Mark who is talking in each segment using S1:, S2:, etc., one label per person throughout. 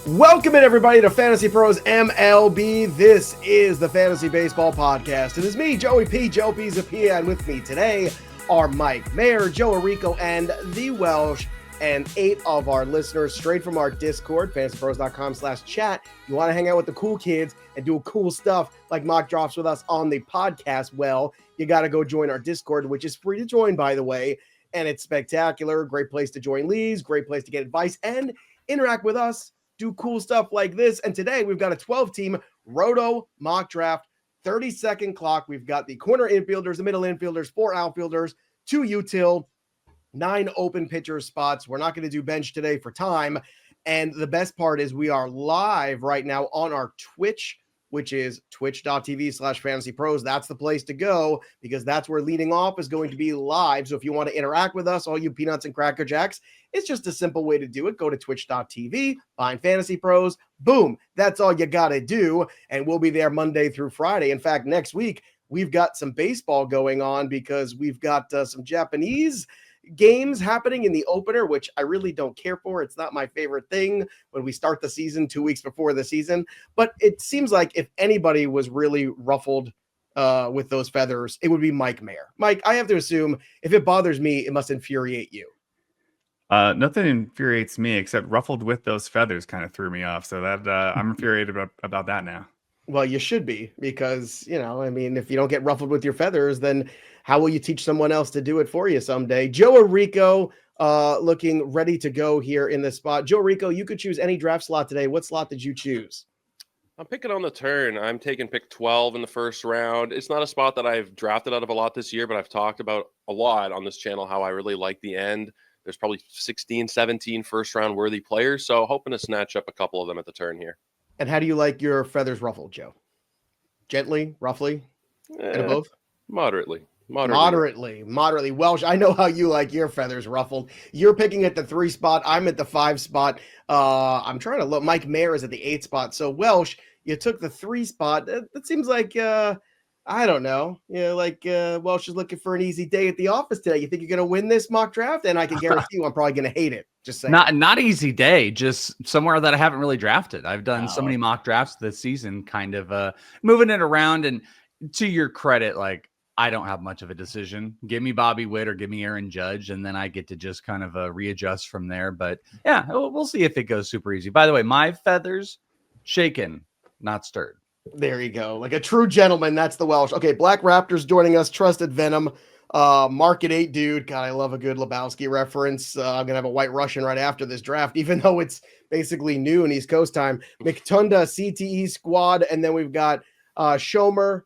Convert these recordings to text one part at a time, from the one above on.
S1: Welcome in, everybody, to Fantasy Pros MLB. This is the Fantasy Baseball Podcast. It is me, Joe Pisapia, and with me today are Mike, Maher, Joe Orrico, and the Welsh, and 8 of our listeners straight from our Discord, fantasypros.com/chat. You want to hang out with the cool kids and do cool stuff like mock drafts with us on the podcast? Well, you got to go join our Discord, which is free to join, by the way, and it's spectacular. Great place to join leagues, great place to get advice and interact with us. Do cool stuff like this. And today we've got a 12-team Roto mock draft, 30-second clock. We've got the corner infielders, the middle infielders, 4 outfielders, 2 util, 9 open pitcher spots. We're not going to do bench today for time. And the best part is we are live right now on our Twitch, which is twitch.tv/fantasypros. That's the place to go because that's where leading off is going to be live. So if you want to interact with us, all you peanuts and cracker jacks, it's just a simple way to do it. Go to twitch.tv, find Fantasy Pros. Boom. That's all you got to do. And we'll be there Monday through Friday. In fact, next week, we've got some baseball going on because we've got some Japanese games happening in the opener, which I really don't care for. It's not my favorite thing when we start the season 2 weeks before the season. But it seems like if anybody was really ruffled with those feathers, it would be Mike Maher. Mike, I have to assume if it bothers me, it must infuriate you.
S2: Nothing infuriates me except ruffled with those feathers kind of threw me off. So that I'm infuriated about that now.
S1: Well, you should be because, if you don't get ruffled with your feathers, then how will you teach someone else to do it for you someday? Joe Orrico looking ready to go here in this spot. Joe Orrico, you could choose any draft slot today. What slot did you choose?
S3: I'm picking on the turn. I'm taking pick 12 in the first round. It's not a spot that I've drafted out of a lot this year, but I've talked about a lot on this channel how I really like the end. There's probably 16, 17 first-round worthy players, so hoping to snatch up a couple of them at the turn here.
S1: And how do you like your feathers ruffled, Joe? Gently, roughly, and above?
S3: Moderately.
S1: Welsh, I know how you like your feathers ruffled. You're picking at the 3 spot. I'm at the 5 spot. I'm trying to look. Mike Maher is at the 8 spot. So, Welsh, you took the 3 spot. That seems like, I don't know. Welsh is looking for an easy day at the office today. You think you're going to win this mock draft? And I can guarantee you I'm probably going to hate it. Just saying.
S4: Not easy day, just somewhere that I haven't really drafted. I've done so many mock drafts this season, kind of moving it around. And to your credit, I don't have much of a decision. Give me Bobby Witt or give me Aaron Judge, and then I get to just kind of readjust from there. But yeah, we'll see if it goes super easy. By the way, my feathers shaken, not stirred.
S1: There you go. Like a true gentleman. That's the Welsh. Okay, Black Raptors joining us. Trusted Venom. Market 8 dude. God, I love a good Lebowski reference. I'm gonna have a White Russian right after this draft, even though it's basically noon East Coast time. McTunda CTE squad, and then we've got Shomer.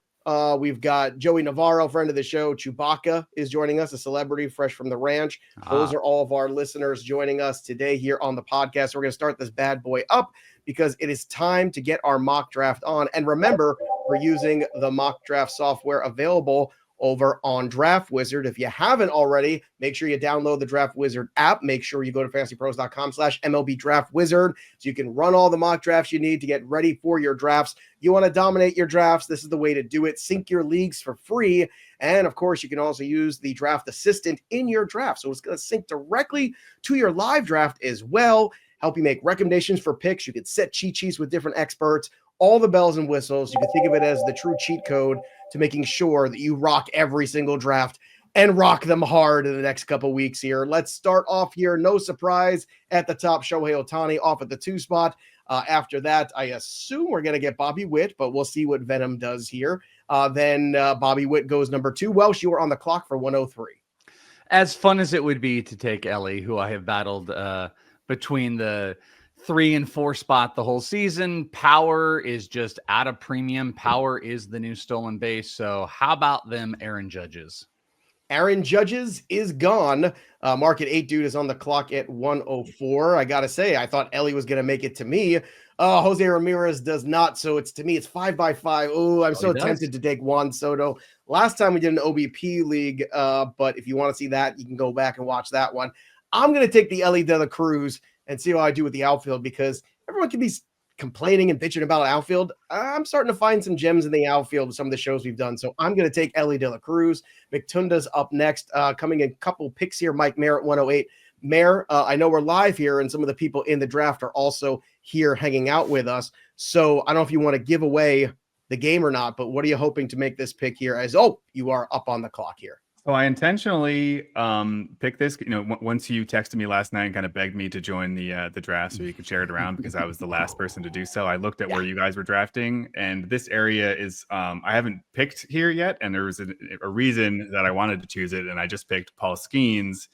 S1: We've got Joey Navarro, friend of the show. Chewbacca is joining us, a celebrity fresh from the ranch. Those are all of our listeners joining us today here on the podcast. We're going to start this bad boy up because it is time to get our mock draft on. And remember, we're using the mock draft software available over on Draft Wizard. If you haven't already, make sure you download the Draft Wizard app. Make sure you go to fantasypros.com/MLB Draft Wizard so you can run all the mock drafts you need to get ready for your drafts. You want to dominate your drafts, this is the way to do it. Sync your leagues for free. And of course, you can also use the draft assistant in your draft. So it's going to sync directly to your live draft as well. Help you make recommendations for picks. You can set cheat sheets with different experts. All the bells and whistles. You can think of it as the true cheat code to making sure that you rock every single draft and rock them hard in the next couple weeks here. Let's start off here. No surprise at the top. Shohei Ohtani off at the 2 spot. After that, I assume we're going to get Bobby Witt, but we'll see what Venom does here. Then Bobby Witt goes number 2. Welsh, you are on the clock for 103.
S4: As fun as it would be to take Ellie, who I have battled between the 3 and 4 spot the whole season. Power is just at a premium. Power is the new stolen base. So how about them Aaron Judges?
S1: Aaron Judges is gone. Market 8 dude is on the clock at 104. I got to say, I thought Ellie was going to make it to me. Jose Ramirez does not. So it's to me, it's 5x5. Oh, I'm so tempted to take Juan Soto. Last time we did an OBP league. But if you want to see that, you can go back and watch that one. I'm going to take the Ellie de la Cruz and see how I do with the outfield because everyone can be complaining and bitching about outfield. I'm starting to find some gems in the outfield with some of the shows we've done. So I'm going to take Ellie de la Cruz. McTunda's up next. Coming in a couple picks here. Mike Maher at 108. Maher, I know we're live here, and some of the people in the draft are also here hanging out with us. So I don't know if you want to give away the game or not, but what are you hoping to make this pick here? You are up on the clock here.
S2: So I intentionally picked this. Once you texted me last night and kind of begged me to join the draft so you could share it around because I was the last person to do so. I looked at where you guys were drafting, and this area is I haven't picked here yet, and there was a reason that I wanted to choose it, and I just picked Paul Skeens.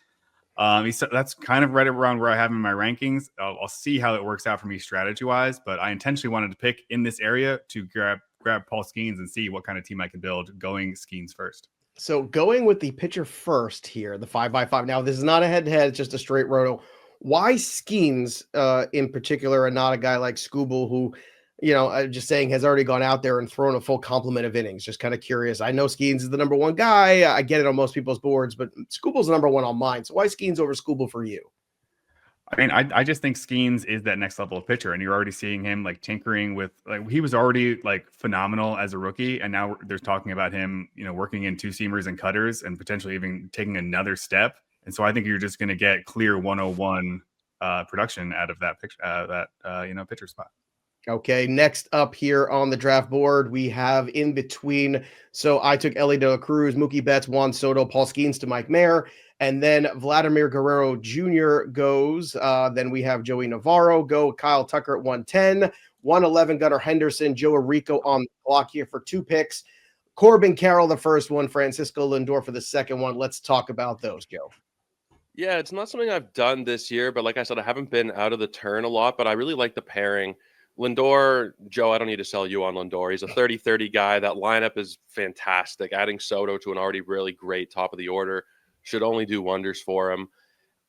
S2: That's kind of right around where I have him in my rankings. I'll see how it works out for me strategy wise, but I intentionally wanted to pick in this area to grab Paul Skeens and see what kind of team I could build going Skeens first.
S1: So going with the pitcher first here, the 5x5. Now, this is not a head-to-head, it's just a straight roto. Why Skeens in particular and not a guy like Skubal who, I'm just saying has already gone out there and thrown a full complement of innings? Just kind of curious. I know Skeens is the number one guy. I get it on most people's boards, but Skubal's the number one on mine. So why Skeens over Skubal for you?
S2: I mean, I just think Skeens is that next level of pitcher, and you're already seeing him like tinkering with he was already like phenomenal as a rookie, and now there's talking about him, working in two seamers and cutters, and potentially even taking another step. And so I think you're just going to get clear 101 production out of that pitcher, pitcher spot.
S1: Okay, next up here on the draft board, we have in between. So I took Ellie De La Cruz, Mookie Betts, Juan Soto, Paul Skeens to Mike Maher. And then Vladimir Guerrero Jr. goes. Then we have Joey Navarro go. Kyle Tucker at 110. 111, Gunnar Henderson. Joe Orrico on the clock here for 2 picks. Corbin Carroll, the first one. Francisco Lindor for the second one. Let's talk about those, Joe.
S3: Yeah, it's not something I've done this year, but like I said, I haven't been out of the turn a lot, but I really like the pairing. Lindor, Joe, I don't need to sell you on Lindor. He's a 30-30 guy. That lineup is fantastic. Adding Soto to an already really great top of the order should only do wonders for him.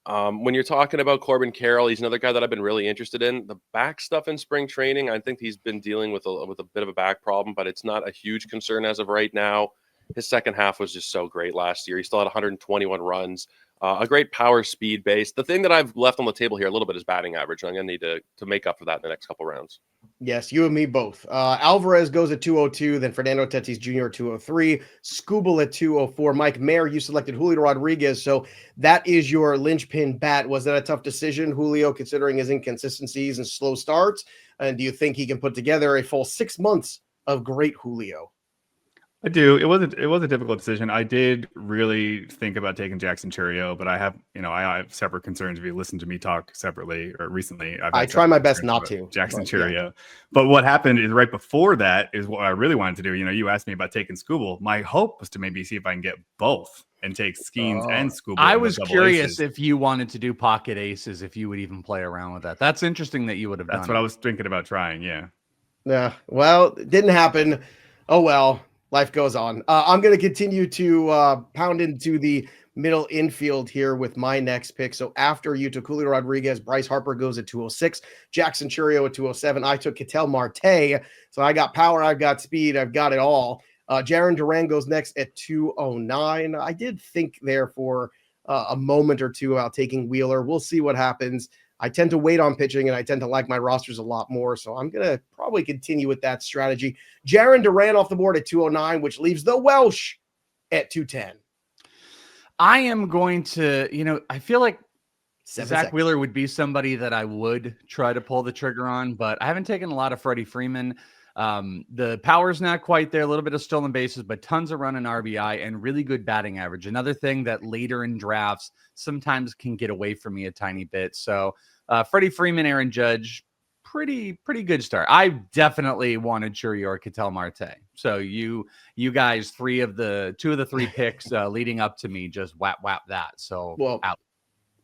S3: When you're talking about Corbin Carroll, he's another guy that I've been really interested in. The back stuff in spring training, I think he's been dealing with a bit of a back problem, but it's not a huge concern as of right now. His second half was just so great last year. He still had 121 runs, a great power speed base. The thing that I've left on the table here a little bit is batting average. I'm going to need to make up for that in the next couple rounds.
S1: Yes, you and me both. Alvarez goes at 202, then Fernando Tatis Jr. at 203, Skubal at 204. Mike Maher, you selected Julio Rodriguez, so that is your linchpin bat. Was that a tough decision, Julio, considering his inconsistencies and slow starts? And do you think he can put together a full 6 months of great Julio?
S2: I do. It was a difficult decision. I did really think about taking Jackson Chourio, but I have separate concerns. If you listen to me talk separately or recently,
S1: I try my best not to.
S2: Jackson Chourio. Yeah. But what happened is right before that is what I really wanted to do. You asked me about taking Skubal. My hope was to maybe see if I can get both and take Skeens and Skubal.
S4: I was curious if you wanted to do pocket aces, if you would even play around with that. That's interesting that you would have done.
S2: That's what I was thinking about trying. Yeah.
S1: Yeah. Well, it didn't happen. Oh, well. Life goes on. I'm going to continue to pound into the middle infield here with my next pick. So after you took Julio Rodriguez, Bryce Harper goes at 206, Jackson Chourio at 207. I took Ketel Marte. So I got power, I've got speed, I've got it all. Jarren Duran goes next at 209. I did think there for a moment or two about taking Wheeler. We'll see what happens. I tend to wait on pitching, and I tend to like my rosters a lot more, so I'm going to probably continue with that strategy. Jarren Duran off the board at 209, which leaves the Welsh at 210.
S4: I am going to, I feel like
S1: Zach
S4: Wheeler would be somebody that I would try to pull the trigger on, but I haven't taken a lot of Freddie Freeman. The power's not quite there, a little bit of stolen bases, but tons of run and RBI and really good batting average. Another thing that later in drafts sometimes can get away from me a tiny bit. So Freddie Freeman, Aaron Judge, pretty good start. I definitely wanted Chourio or Ketel Marte. So you guys, two of the three picks leading up to me, just whap that. So out.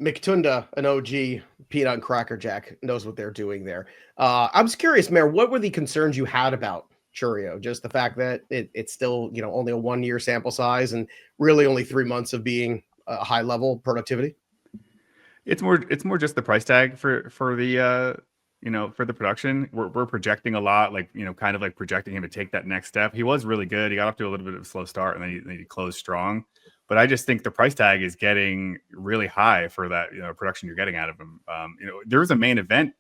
S1: McTunda, an OG peanut and cracker jack, knows what they're doing there. I'm just curious, Mayor, what were the concerns you had about Chourio? Just the fact that it's still, only a 1 year sample size and really only 3 months of being a high level productivity.
S2: It's more just the price tag for the for the production. We're projecting a lot, kind of like projecting him to take that next step. He was really good. He got off to a little bit of a slow start, and then he closed strong. But I just think the price tag is getting really high for that production you're getting out of him. There was a main event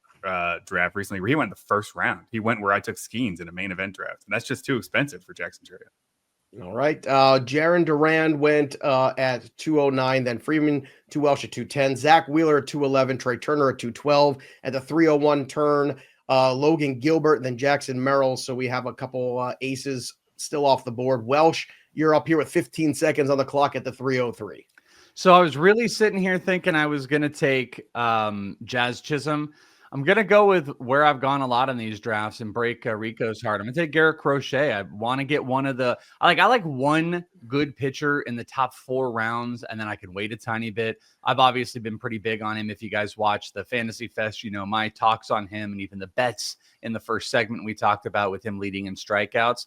S2: draft recently where he went in the first round. He went where I took Skeens in a main event draft, and that's just too expensive for Jackson Chourio.
S1: All right. Jaron Duran went at 209, then Freeman to Welsh at 210, Zach Wheeler at 211, Trey Turner at 212. At the 301 turn, Logan Gilbert, then Jackson Merrill. So we have a couple aces still off the board. Welsh, you're up here with 15 seconds on the clock at the 303.
S4: So I was really sitting here thinking I was going to take Jazz Chisholm. I'm going to go with where I've gone a lot in these drafts and break Rico's heart. I'm going to take Garrett Crochet. I want to get one of the – I like one good pitcher in the top 4 rounds, and then I can wait a tiny bit. I've obviously been pretty big on him. If you guys watch the Fantasy Fest, you know my talks on him and even the bets in the first segment we talked about with him leading in strikeouts.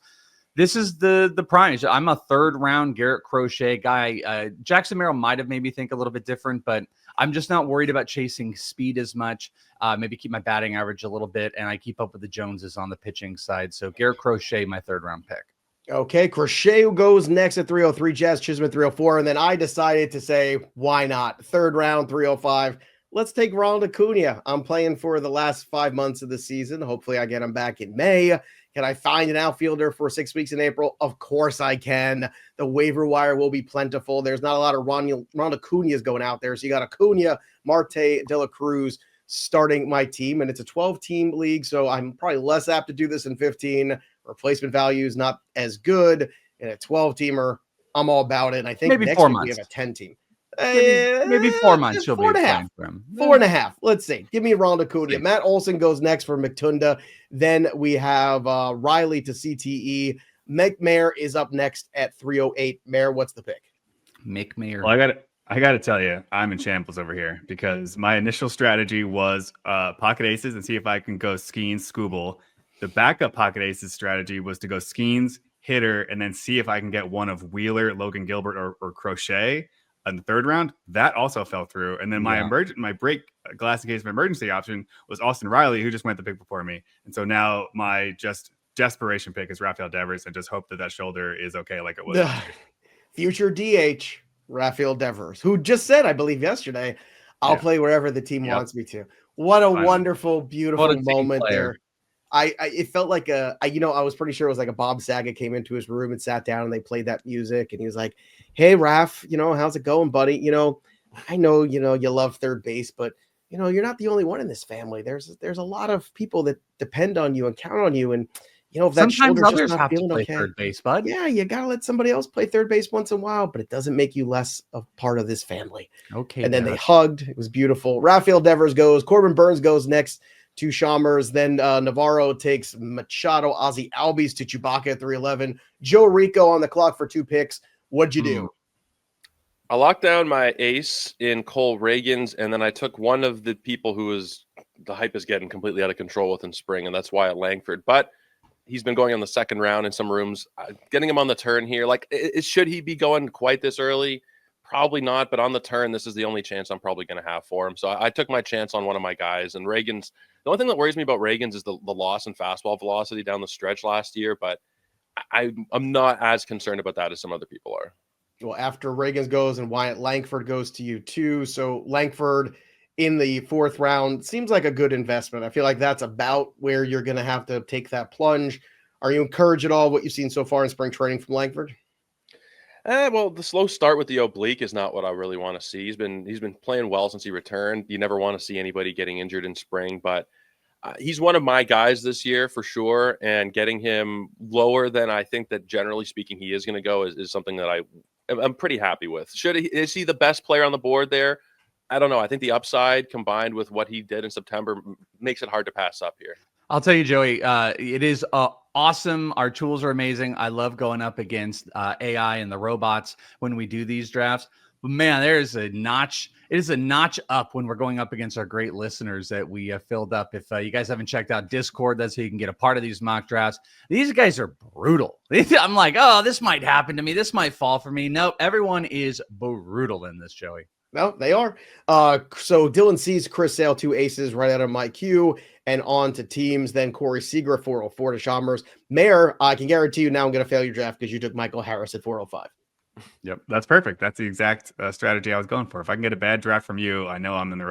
S4: This is the prime. I'm a 3rd round Garrett Crochet guy. Jackson Merrill might have made me think a little bit different, but I'm just not worried about chasing speed as much. Maybe keep my batting average a little bit, and I keep up with the Joneses on the pitching side. So Garrett Crochet, my 3rd round pick.
S1: Okay, Crochet goes next at 303, Jazz Chisholm at 304, and then I decided to say, why not? 3rd round, 305. Let's take Ronald Acuna. I'm playing for the last 5 months of the season. Hopefully I get him back in May. Can I find an outfielder for 6 weeks in April? Of course I can. The waiver wire will be plentiful. There's not a lot of Ronald Acuna's going out there. So you got Acuna, Marte, De La Cruz starting my team. And it's a 12-team league, so I'm probably less apt to do this in 15. Replacement value is not as good. In a 12-teamer, I'm all about it. And I think
S4: maybe
S1: next
S4: 4
S1: week
S4: months.
S1: we have a 10-team.
S4: Maybe 4 months. She'll be
S1: 4.5.
S4: for him.
S1: 4.5. Let's see. Give me Ronald Acuna. Matt Olson goes next for McTunda. Then we have Riley to CTE. Maher is up next at 308. Maher, what's the pick?
S4: Maher.
S2: Well, I got to tell you, I'm in shambles over here because my initial strategy was pocket aces and see if I can go Skeens, Scooble. The backup pocket aces strategy was to go Skeens, Hitter, and then see if I can get one of Wheeler, Logan Gilbert, or Crochet in the 3rd round. That also fell through. And then my break glass in case of emergency option was Austin Riley, who just went the pick before me. And so now my just desperation pick is Rafael Devers, and just hope that shoulder is okay like it was.
S1: Future DH, Rafael Devers, who just said, I believe yesterday, I'll play wherever the team wants me to. What a wonderful, beautiful moment there. It felt like I was pretty sure it was like a Bob Saget came into his room and sat down and they played that music and he was like, "Hey, Raph, how's it going, buddy? I know, you love third base, but you're not the only one in this family. There's a lot of people that depend on you and count on you. And if that
S4: sometimes
S1: shoulder's
S4: others
S1: just not
S4: have to
S1: feeling
S4: play
S1: okay,
S4: third base, bud.
S1: Yeah, you gotta let somebody else play third base once in a while, but it doesn't make you less a part of this family."
S4: Okay.
S1: And then they hugged. It was beautiful. Rafael Devers goes. Corbin Burns goes next to Chalmers. Then Navarro takes Machado, Ozzy Albies to Chewbacca at 311. Joe Rico on the clock for 2 picks. What'd you do?
S3: I locked down my ace in Cole Reagans, and then I took one of the people who the hype is getting completely out of control with in spring, and that's Wyatt Langford. But he's been going on the 2nd round in some rooms. Getting him on the turn here, should he be going quite this early? Probably not, but on the turn, this is the only chance I'm probably going to have for him. So I took my chance on one of my guys. And Reagans, the only thing that worries me about Reagans is the loss in fastball velocity down the stretch last year, but I'm not as concerned about that as some other people are.
S1: Well, after Reagans goes and Wyatt Langford goes to you too. So Langford in the 4th round seems like a good investment. I feel like that's about where you're going to have to take that plunge. Are you encouraged at all what you've seen so far in spring training from Langford?
S3: Well, the slow start with the oblique is not what I really want to see. He's been playing well since he returned. You never want to see anybody getting injured in spring, but he's one of my guys this year for sure. And getting him lower than I think that generally speaking he is going to go is something that I'm pretty happy with. Is he the best player on the board there? I don't know. I think the upside combined with what he did in September makes it hard to pass up here.
S4: I'll tell you, Joey, it is awesome. Our tools are amazing. I love going up against AI and the robots when we do these drafts. But man, it is a notch up when we're going up against our great listeners that we filled up. If you guys haven't checked out Discord, that's how you can get a part of these mock drafts. These guys are brutal. I'm like, oh, this might happen to me. This might fall for me. Nope, everyone is brutal in this, Joey.
S1: No, they are. So Dylan sees Chris Sale 2 aces right out of my queue and on to teams. Then Corey Seager 404 to Chalmers. Maher, I can guarantee you now I'm going to fail your draft because you took Michael Harris at 405.
S2: Yep, that's perfect. That's the exact strategy I was going for. If I can get a bad draft from you, I know I'm in the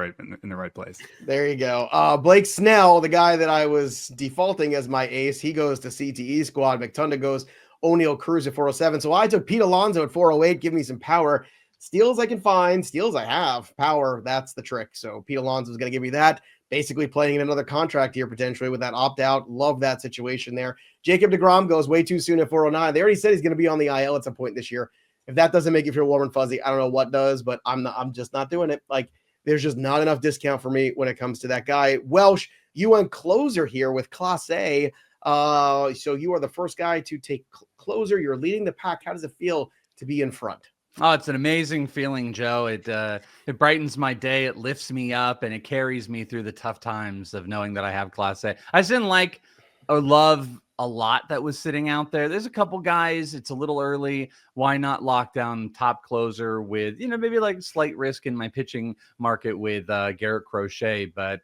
S2: right place.
S1: There you go. Blake Snell, the guy that I was defaulting as my ace, he goes to CTE squad. McTunda goes O'Neal Cruz at 407. So I took Pete Alonso at 408. Give me some power. Steals I can find. Steals I have. Power, that's the trick. So Pete Alonso is going to give me that. Basically playing in another contract here potentially with that opt-out. Love that situation there. Jacob deGrom goes way too soon at 409. They already said he's going to be on the IL at some point this year. If that doesn't make you feel warm and fuzzy, I don't know what does, but I'm just not doing it. Like, there's just not enough discount for me when it comes to that guy. Welsh, you went closer here with Class A. So you are the first guy to take closer. You're leading the pack. How does it feel to be in front?
S4: Oh, it's an amazing feeling, Joe. It brightens my day. It lifts me up, and it carries me through the tough times of knowing that I have Class A. I just didn't like or love a lot that was sitting out there. There's a couple guys. It's a little early. Why not lock down top closer with, maybe like slight risk in my pitching market with Garrett Crochet. But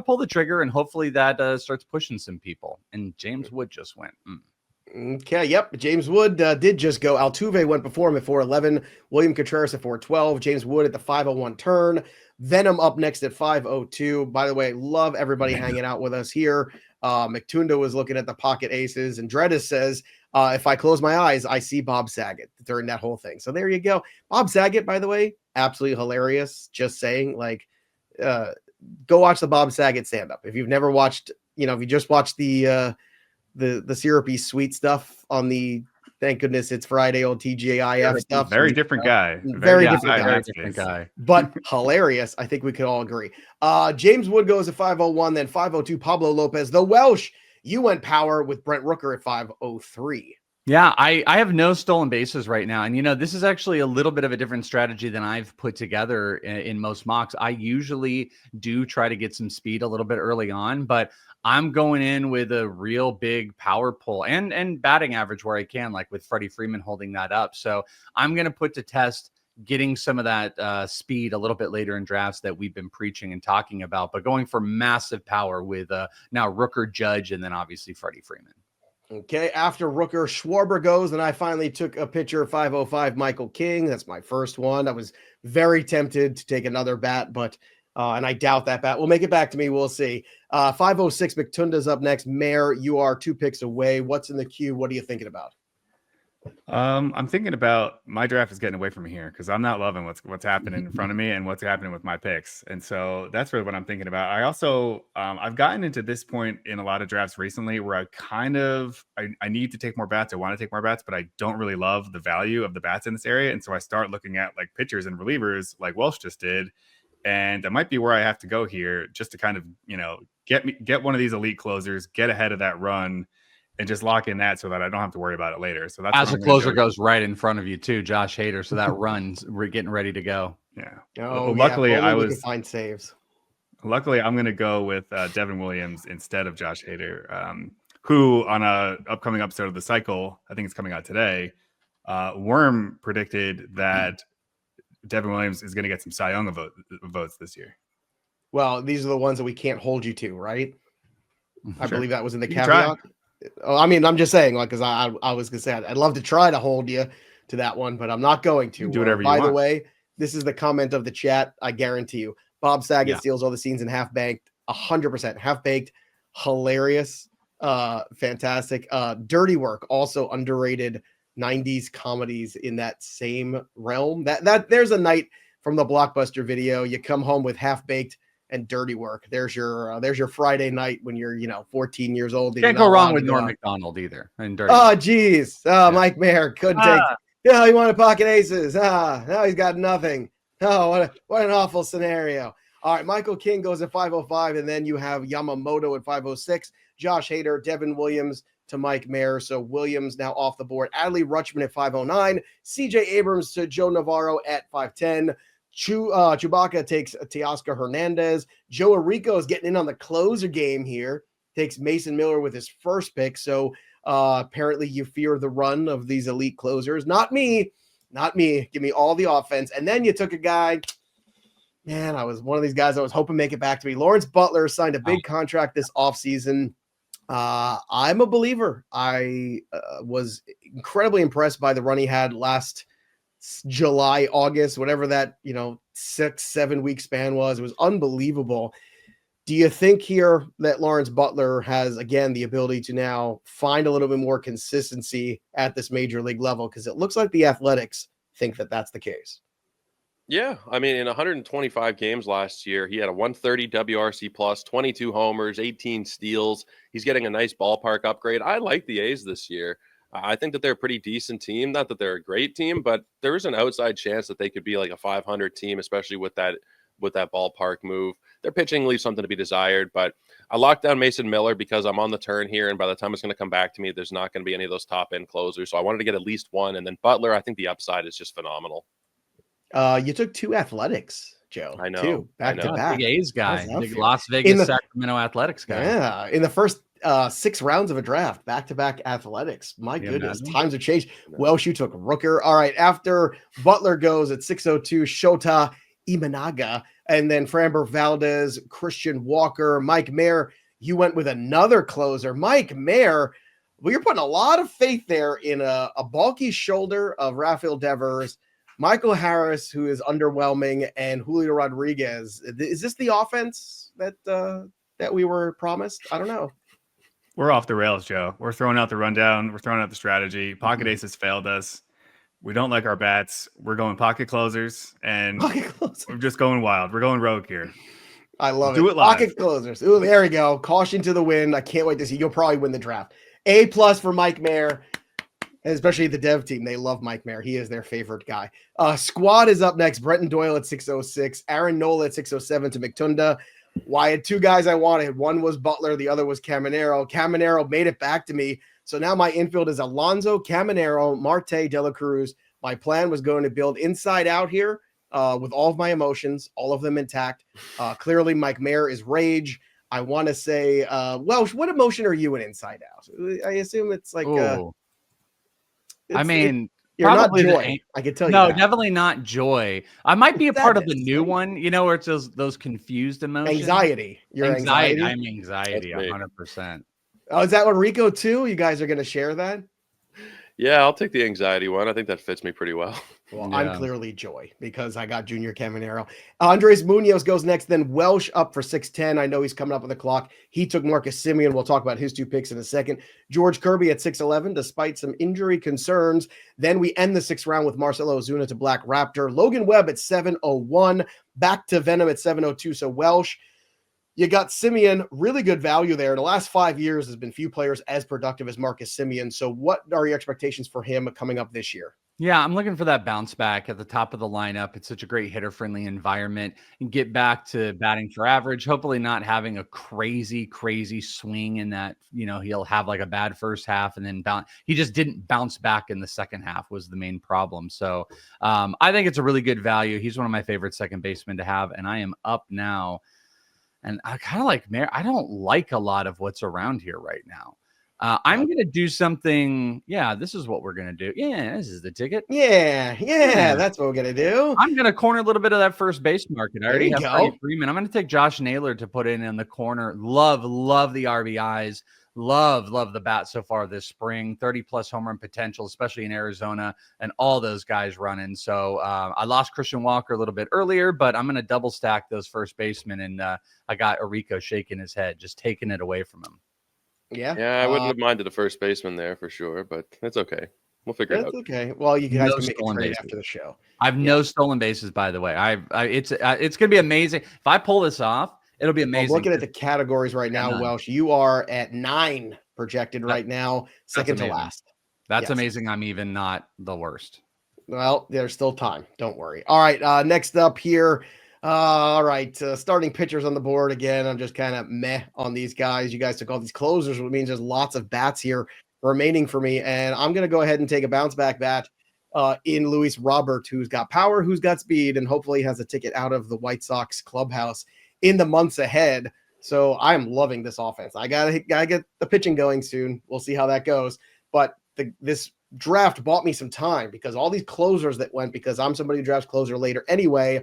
S4: pull the trigger, and hopefully that starts pushing some people. And James Wood just went.
S1: Okay, yep. James Wood did just go. Altuve went before him at 411. William Contreras at 412. James Wood at the 501 turn. Venom up next at 502. By the way, love everybody hanging out with us here. McTunda was looking at the pocket aces, and Dredis says, if I close my eyes, I see Bob Saget during that whole thing. So there you go. Bob Saget, by the way, absolutely hilarious. Just saying, go watch the Bob Saget stand-up. If you've never watched, if you just watched the syrupy sweet stuff on the thank goodness it's Friday old TGIF stuff.
S2: Very different guy.
S1: Very different guy. But hilarious. I think we could all agree. James Wood goes at 501, then 502 Pablo Lopez. The Welsh, you went power with Brent Rooker at 503.
S4: Yeah, I have no stolen bases right now. And, this is actually a little bit of a different strategy than I've put together in most mocks. I usually do try to get some speed a little bit early on, but I'm going in with a real big power pull and batting average where I can, like with Freddie Freeman holding that up. So I'm going to put to test getting some of that speed a little bit later in drafts that we've been preaching and talking about, but going for massive power with now Rooker, Judge, and then obviously Freddie Freeman.
S1: Okay, after Rooker, Schwarber goes, and I finally took a pitcher, 505 Michael King. That's my first one. I was very tempted to take another bat, but and I doubt that bat will make it back to me. We'll see. 506 McTunda's up next. Maher, you are 2 picks away. What's in the queue? What are you thinking about?
S2: I'm thinking about my draft is getting away from me here because I'm not loving what's happening in front of me and what's happening with my picks. And so that's really what I'm thinking about. I also, I've gotten into this point in a lot of drafts recently where I need to take more bats. I want to take more bats, but I don't really love the value of the bats in this area. And so I start looking at like pitchers and relievers like Welsh just did. And that might be where I have to go here just to kind of, get one of these elite closers, get ahead of that run, and just lock in that so that I don't have to worry about it later. So that's
S4: as a closer goes right in front of you too, Josh Hader. So that runs, we're getting ready to go.
S2: Yeah.
S1: Oh,
S2: luckily,
S1: I was find saves.
S2: Luckily, I'm going to go with Devin Williams instead of Josh Hader, who on a upcoming episode of The Cycle, I think it's coming out today, Worm predicted that Devin Williams is going to get some Cy Young votes this year.
S1: Well, these are the ones that we can't hold you to, right? I believe that was in the caveat.
S2: Try.
S1: Oh, I mean, I'm just saying, because I was going to say, I'd love to try to hold you to that one, but I'm not going to.
S2: Do whatever you want.
S1: By the way, this is the comment of the chat. I guarantee you. Bob Saget steals all the scenes in Half Baked, 100%. Half Baked, hilarious, fantastic. Dirty Work, also underrated 90s comedies in that same realm. That there's a night from the Blockbuster video. You come home with Half Baked and Dirty Work. There's your Friday night when you're 14 years old.
S4: Can't go wrong with Norm Macdonald either. And Dirty
S1: Work. Geez. Mike Maher couldn't take. He wanted pocket aces. Now he's got nothing. Oh, what an awful scenario. All right, Michael King goes at 505, and then you have Yamamoto at 506. Josh Hader, Devin Williams to Mike Maher. So Williams now off the board. Adley Rutschman at 509. CJ Abrams to Joe Navarro at 510. Chewbacca takes Teoscar Hernandez. Joe Orrico is getting in on the closer game here. Takes Mason Miller with his first pick. So apparently you fear the run of these elite closers. Not me. Give me all the offense. And then you took a guy. Man, I was one of these guys I was hoping make it back to me. Lawrence Butler signed a big contract this offseason. I'm a believer. I was incredibly impressed by the run he had last July, August, whatever that 6-7 week span was. It was unbelievable. Do you think here that Lawrence Butler has, again, the ability to now find a little bit more consistency at this major league level? Because it looks like the Athletics think that that's the case.
S3: Yeah, I mean, in 125 games last year, he had a 130 WRC plus, 22 homers, 18 steals. He's getting a nice ballpark upgrade. I like the A's this year. I think that they're a pretty decent team. Not that they're a great team, but there is an outside chance that they could be like a 500 team, especially with that ballpark move. Their pitching leaves something to be desired, but I locked down Mason Miller because I'm on the turn here, and by the time it's going to come back to me, there's not going to be any of those top-end closers. So I wanted to get at least one, and then Butler, I think the upside is just phenomenal.
S1: You took 2 Athletics, Joe.
S3: I know.
S1: 2 back to back.
S4: Big A's guy, big
S1: feel?
S4: Las Vegas Sacramento Athletics guy.
S1: Yeah, in the first 6 rounds of a draft, back-to-back Athletics. My goodness, times have changed. Welsh, you took Rooker. All right, after Butler goes at 602, Shota Imanaga, and then Framber Valdez, Christian Walker, Mike Maher. You went with another closer, Mike Maher. Well, you're putting a lot of faith there in a bulky shoulder of Rafael Devers, Michael Harris, who is underwhelming, and Julio Rodriguez. Is this the offense that we were promised? I don't know.
S2: We're off the rails, Joe. We're throwing out the rundown. We're throwing out the strategy. Pocket Aces failed us. We don't like our bats. We're going pocket closers, and we're just going wild. We're going rogue here.
S1: I love
S2: Do
S1: it.
S2: it live.
S1: Pocket closers. Ooh, there we go. Caution to the wind. I can't wait to see. You'll probably win the draft. A+ for Mike Maher, and especially the dev team. They love Mike Maher. He is their favorite guy. Squad is up next. Brenton Doyle at 606. Aaron Nola at 607 to McTunda. Wyatt, 2 guys I wanted. One was Butler. The other was Caminero. Caminero made it back to me. So now my infield is Alonso, Caminero, Marte, De La Cruz. My plan was going to build inside out here with all of my emotions, all of them intact. Clearly, Mike Maher is rage. I want to say, Welsh, what emotion are you in inside out? I assume it's like, you're
S4: probably
S1: not joy. I can tell you.
S4: No,
S1: that.
S4: definitely not joy. I might be a part of the new one, where it's those confused emotions.
S1: Anxiety. Your anxiety.
S4: I'm anxiety, 100%.
S1: Oh, is that Orrico too? You guys are going to share that?
S3: Yeah, I'll take the anxiety one. I think that fits me pretty well.
S1: Well, yeah. I'm clearly joy because I got Junior Caminero. Andres Munoz goes next, then Welsh up for 610. I know he's coming up on the clock. He took Marcus Semien. We'll talk about his 2 picks in a second. George Kirby at 611, despite some injury concerns. Then we end the 6th round with Marcelo Ozuna to Black Raptor. Logan Webb at 701, back to Venom at 702. So Welsh, you got Semien, really good value there. The last 5 years has been few players as productive as Marcus Semien. So what are your expectations for him coming up this year?
S4: Yeah, I'm looking for that bounce back at the top of the lineup. It's such a great hitter-friendly environment and get back to batting for average, hopefully not having a crazy swing in that, he'll have like a bad first half and then bounce. He just didn't bounce back in the second half was the main problem. So I think it's a really good value. He's one of my favorite second basemen to have, and I am up now. And I kind of like Maher. I don't like a lot of what's around here right now. I'm going to do something. Yeah, this is what we're going to do. Yeah, this is the ticket.
S1: Yeah, that's what we're going to do.
S4: I'm going to corner a little bit of that first base market. I already have Freddie Freeman. I'm going to take Josh Naylor to put in the corner. Love the RBIs. Love the bat so far this spring. 30+ home run potential, especially in Arizona, and all those guys running. So I lost Christian Walker a little bit earlier, but I'm going to double stack those first basemen, and I got Orrico shaking his head, just taking it away from him.
S3: Yeah, I wouldn't have minded a first baseman there for sure, but that's okay. We'll figure it out.
S1: That's okay. Well, you guys can make a trade after the show.
S4: I have no stolen bases, by the way. It's going to be amazing if I pull this off. It'll be amazing.
S1: I'm looking at the categories right now, Welsh. You are at 9 projected right now, second to last.
S4: That's amazing. I'm even not the worst.
S1: Well, there's still time. Don't worry. All right. Next up here. All right. Starting pitchers on the board again. I'm just kind of meh on these guys. You guys took all these closers, which means there's lots of bats here remaining for me. And I'm going to go ahead and take a bounce back bat in Luis Robert, who's got power, who's got speed, and hopefully has a ticket out of the White Sox clubhouse in the months ahead. So I'm loving this offense. I gotta get the pitching going soon. We'll see how that goes. But this draft bought me some time because all these closers that went, because I'm somebody who drafts closer later anyway,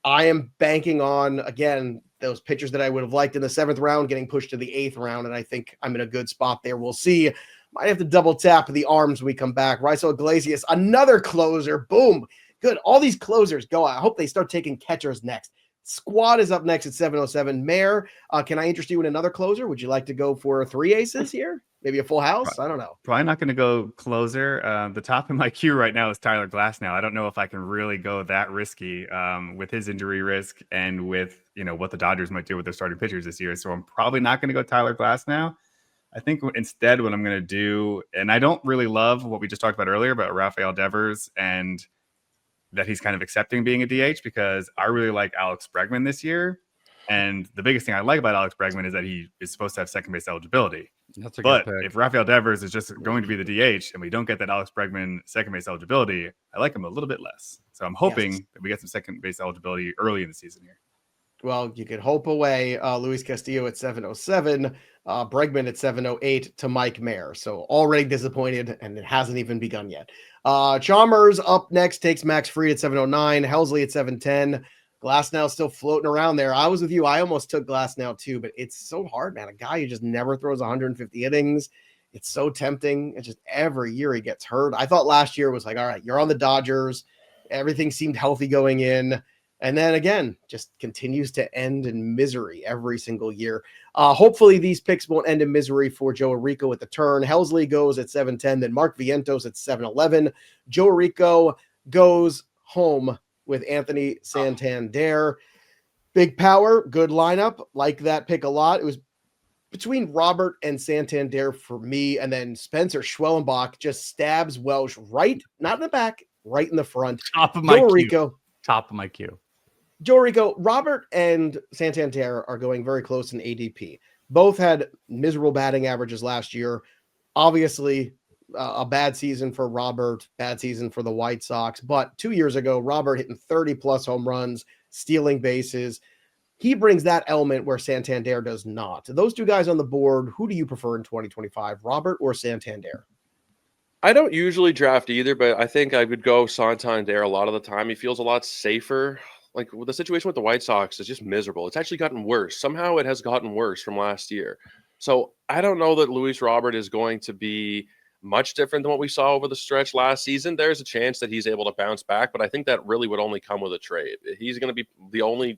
S1: I am banking on, again, those pitchers that I would have liked in the 7th round getting pushed to the 8th round. And I think I'm in a good spot there. We'll see. Might have to double tap the arms when we come back. Raisel Iglesias, another closer. Boom. Good. All these closers go. I hope they start taking catchers next. Squad is up next at 707. Maher, can I interest you in another closer? Would you like to go for 3 aces here? Maybe a full house? I don't know.
S2: Probably not going to go closer. The top of my queue right now is Tyler Glasnow. I don't know if I can really go that risky with his injury risk and with what the Dodgers might do with their starting pitchers this year. So I'm probably not going to go Tyler Glasnow. I think instead what I'm going to do, and I don't really love what we just talked about earlier about Rafael Devers and that he's kind of accepting being a DH, because I really like Alex Bregman this year. And the biggest thing I like about Alex Bregman is that he is supposed to have second base eligibility.
S4: That's a
S2: but
S4: good pick.
S2: If Rafael Devers is just going to be the DH and we don't get that Alex Bregman second base eligibility, I like him a little bit less. So I'm hoping that we get some second base eligibility early in the season here.
S1: Well, you could hope away. Luis Castillo at 707, Bregman at 708 to Mike Maher. So already disappointed, and it hasn't even begun yet. Chalmers up next takes Max Fried at 709, Helsley at 710. Glasnow still floating around there. I was with you. I almost took Glasnow too, but it's so hard, man. A guy who just never throws 150 innings. It's so tempting. It's just every year he gets hurt. I thought last year was like, all right, you're on the Dodgers. Everything seemed healthy going in. And then again, just continues to end in misery every single year. Hopefully these picks won't end in misery for Joe Orrico at the turn. Helsley goes at 710, then Mark Vientos at 711. Joe Orrico goes home with Anthony Santander. Big power, good lineup. Like that pick a lot. It was between Robert and Santander for me, and then Spencer Schwellenbach just stabs Welsh right, not in the back, right in the front.
S4: Top of my
S1: Joe
S4: queue.
S1: Orrico.
S4: Top of my queue.
S1: Joe Orrico, Robert and Santander are going very close in ADP. Both had miserable batting averages last year. Obviously, a bad season for Robert, bad season for the White Sox. But 2 years ago, Robert hitting 30-plus home runs, stealing bases. He brings that element where Santander does not. Those two guys on the board, who do you prefer in 2025, Robert or Santander?
S3: I don't usually draft either, but I think I would go Santander a lot of the time. He feels a lot safer. Like the situation with the White Sox is just miserable. It's actually gotten worse. Somehow it has gotten worse from last year. So I don't know that Luis Robert is going to be much different than what we saw over the stretch last season. There's a chance that he's able to bounce back, but I think that really would only come with a trade. He's going to be the only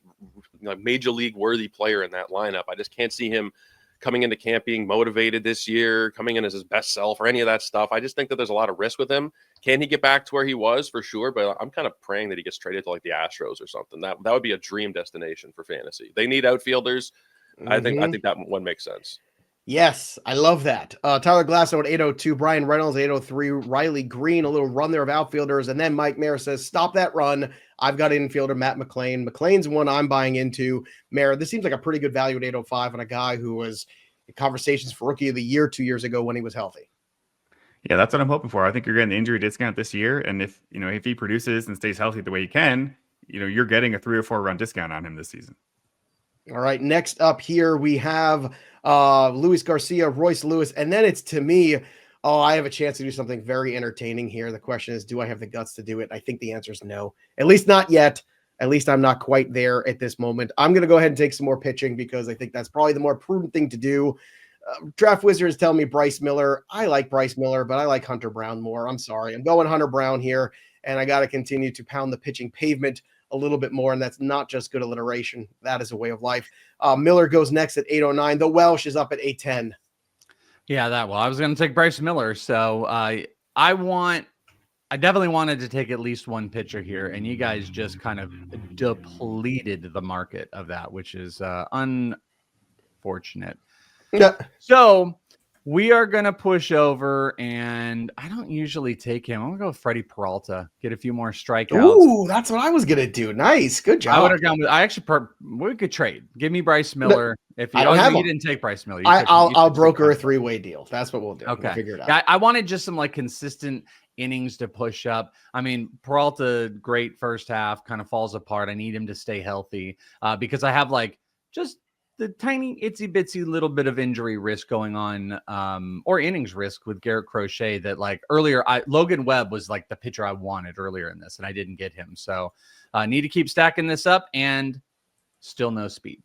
S3: major league worthy player in that lineup. I just can't see him coming into camp being motivated this year, coming in as his best self or any of that stuff. I just think that there's a lot of risk with him. Can he get back to where he was? For sure, but I'm kind of praying that he gets traded to like the Astros or something. That would be a dream destination for fantasy. They need outfielders.
S1: Mm-hmm.
S3: I think that one makes sense.
S1: Yes, I love that. Tyler Glasnow at 802, Brian Reynolds 803, Riley Green, a little run there of outfielders, and then Mike Maher says, stop that run. I've got infielder Matt McLain. McLain's one I'm buying into. Maher, this seems like a pretty good value at 805 on a guy who was in conversations for Rookie of the Year 2 years ago when he was healthy.
S2: Yeah, that's what I'm hoping for. I think you're getting the injury discount this year, and if he produces and stays healthy the way he can, you're getting a 3 or 4 run discount on him this season.
S1: All right, next up here we have Luis Garcia, Royce Lewis, and then it's to me, I have a chance to do something very entertaining here. The question is, do I have the guts to do it? I think the answer is no, at least not yet. At least I'm not quite there at this moment. I'm going to go ahead and take some more pitching because I think that's probably the more prudent thing to do. Draft Wizards tell me Bryce Miller. I like Bryce Miller, but I like Hunter Brown more. I'm sorry. I'm going Hunter Brown here, and I got to continue to pound the pitching pavement a little bit more, and that's not just good alliteration. That is a way of life. Miller goes next at 809. The Welsh is up at 810.
S4: Yeah, I was going to take Bryce Miller, so I definitely wanted to take at least one pitcher here, and you guys just kind of depleted the market of that, which is unfortunate.
S1: Yeah.
S4: So we are going to push over, and I don't usually take him. I'm going to go with Freddie Peralta, get a few more strikeouts.
S1: Ooh, that's what I was going to do. Nice. Good job.
S4: I would have gone with, we could trade. Give me Bryce Miller. If you you didn't take Bryce Miller.
S1: I'll broker a 3-way deal. That's what we'll do.
S4: Okay.
S1: We'll figure it out.
S4: Yeah, I wanted just some consistent innings to push up. I mean, Peralta, great first half, kind of falls apart. I need him to stay healthy because I have just the tiny itsy bitsy little bit of injury risk going on or innings risk with Garrett Crochet that earlier, Logan Webb was the pitcher I wanted earlier in this and I didn't get him. So I need to keep stacking this up and still no speed.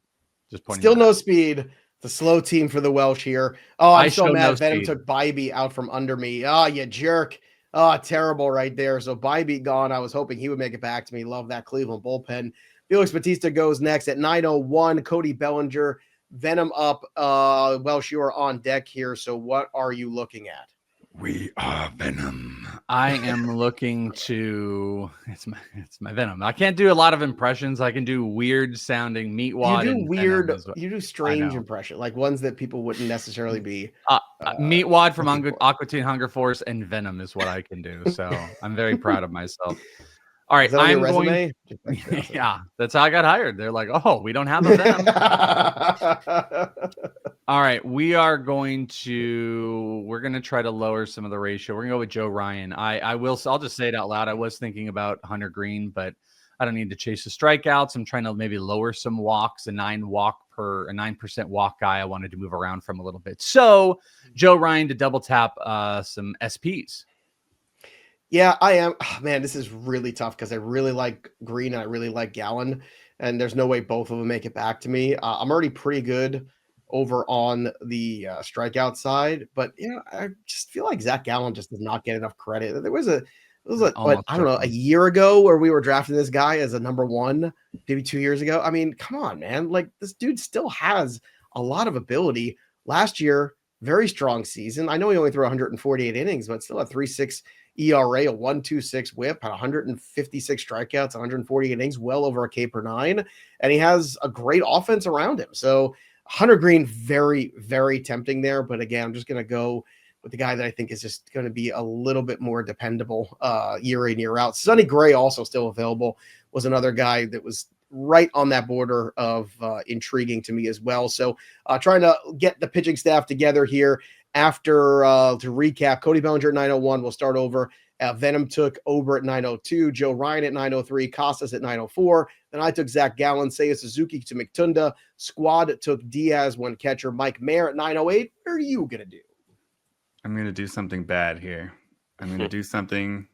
S4: Just pointing
S1: Still no speed. The slow team for the Welsh here. Oh, I'm so mad. Venom took Bybee out from under me. Oh, you jerk. Oh, terrible right there. So Bybee gone. I was hoping he would make it back to me. Love that Cleveland bullpen. Felix Bautista goes next at 901. Cody Bellinger, Venom up. Welsh, you are on deck here. So what are you looking at?
S4: We are Venom. I am looking to it's my Venom. I can't do a lot of impressions. I can do weird sounding Meatwad.
S1: You do strange impression, like ones that people wouldn't necessarily be.
S4: Meatwad from Aqua Teen Hunger Force and Venom is what I can do. So I'm very proud of myself. All right,
S1: I'm going.
S4: Yeah, that's how I got hired. They're like, "Oh, we don't have a Venom." All right, we're going to try to lower some of the ratio. We're gonna go with Joe Ryan. I'll just say it out loud. I was thinking about Hunter Green, but I don't need to chase the strikeouts. I'm trying to maybe lower some walks. A 9% walk guy I wanted to move around from a little bit. So Joe Ryan to double tap some SPs.
S1: Yeah, I am. Oh, man, this is really tough because I really like Green and I really like Gallen, and there's no way both of them make it back to me. I'm already pretty good over on the strikeout side, but I just feel like Zach Gallen just does not get enough credit. There was a year ago where we were drafting this guy as a number one, maybe 2 years ago. I mean, come on, man! Like this dude still has a lot of ability. Last year, very strong season. I know he only threw 148 innings, but still a 3.6 ERA, a 1.26 whip, had 156 strikeouts, 148 innings, well over a K per nine, and he has a great offense around him. So Hunter Green, very, very tempting there. But again, I'm just going to go with the guy that I think is just going to be a little bit more dependable year in, year out. Sonny Gray, also still available, was another guy that was right on that border of intriguing to me as well. So trying to get the pitching staff together here. After, to recap, Cody Bellinger at 901. We'll start over. Venom took Ober at 902. Joe Ryan at 903. Costas at 904. Then I took Zach Gallen. Seiya Suzuki to McTunda. Squad took Diaz, one catcher. Mike Maher at 908. What are you going to do?
S2: I'm going to do something bad here. I'm going to do something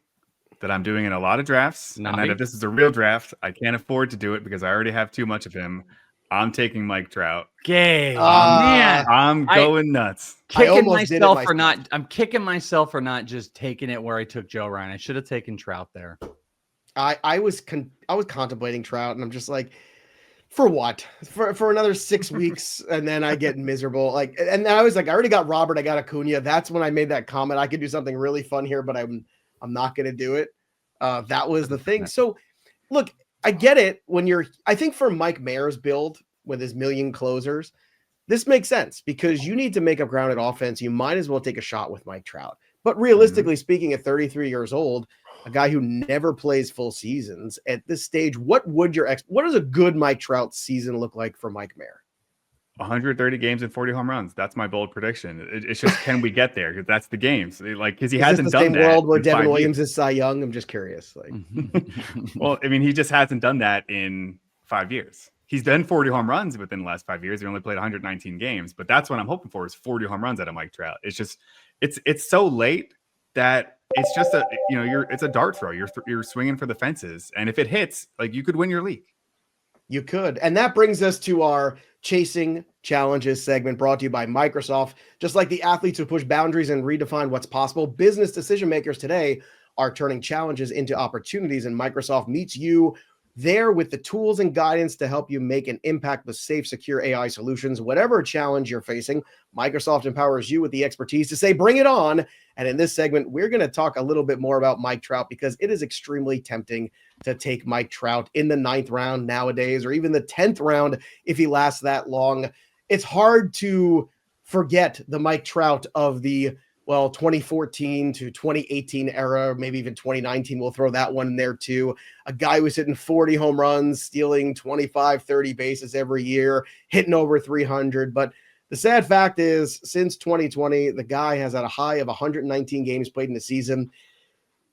S2: that I'm doing in a lot of drafts. And that if this is a real draft, I can't afford to do it because I already have too much of him. I'm taking Mike Trout.
S4: Man,
S2: I'm going nuts.
S4: I'm kicking myself for not just taking it where I took Joe Ryan. I should have taken Trout there.
S1: I was contemplating Trout, and I'm just like, for what? For another 6 weeks, and then I get miserable. Like, and I was like, I already got Robert. I got Acuna. That's when I made that comment. I could do something really fun here, but I'm not going to do it. That was the thing. So, look. I get it I think for Mike Maher's build with his million closers, this makes sense because you need to make up ground at offense. You might as well take a shot with Mike Trout. But realistically speaking, at 33 years old, a guy who never plays full seasons at this stage, what does a good Mike Trout season look like for Mike Maher?
S2: 130 games and 40 home runs. That's my bold prediction. It's just, can we get there? Because that's the games. Because he hasn't done that. Is this the same world
S1: where Devin Williams is Cy Young? I'm just curious. Like,
S2: well, I mean, he just hasn't done that in 5 years. He's done 40 home runs within the last 5 years. He only played 119 games, but that's what I'm hoping for is 40 home runs out of Mike Trout. It's just, it's so late that it's just it's a dart throw. You're swinging for the fences, and if it hits, like you could win your league.
S1: You could. And that brings us to our Chasing Challenges segment brought to you by Microsoft. Just like the athletes who push boundaries and redefine what's possible, business decision makers today are turning challenges into opportunities, and Microsoft meets you there with the tools and guidance to help you make an impact with safe, secure AI solutions. Whatever challenge you're facing, Microsoft empowers you with the expertise to say, bring it on. And in this segment, we're going to talk a little bit more about Mike Trout because it is extremely tempting to take Mike Trout in the 9th round nowadays, or even the 10th round if he lasts that long. It's hard to forget the Mike Trout of the 2014 to 2018 era, maybe even 2019. We'll throw that one in there too. A guy who's hitting 40 home runs, stealing 25, 30 bases every year, hitting over 300. But the sad fact is, since 2020, the guy has had a high of 119 games played in the season.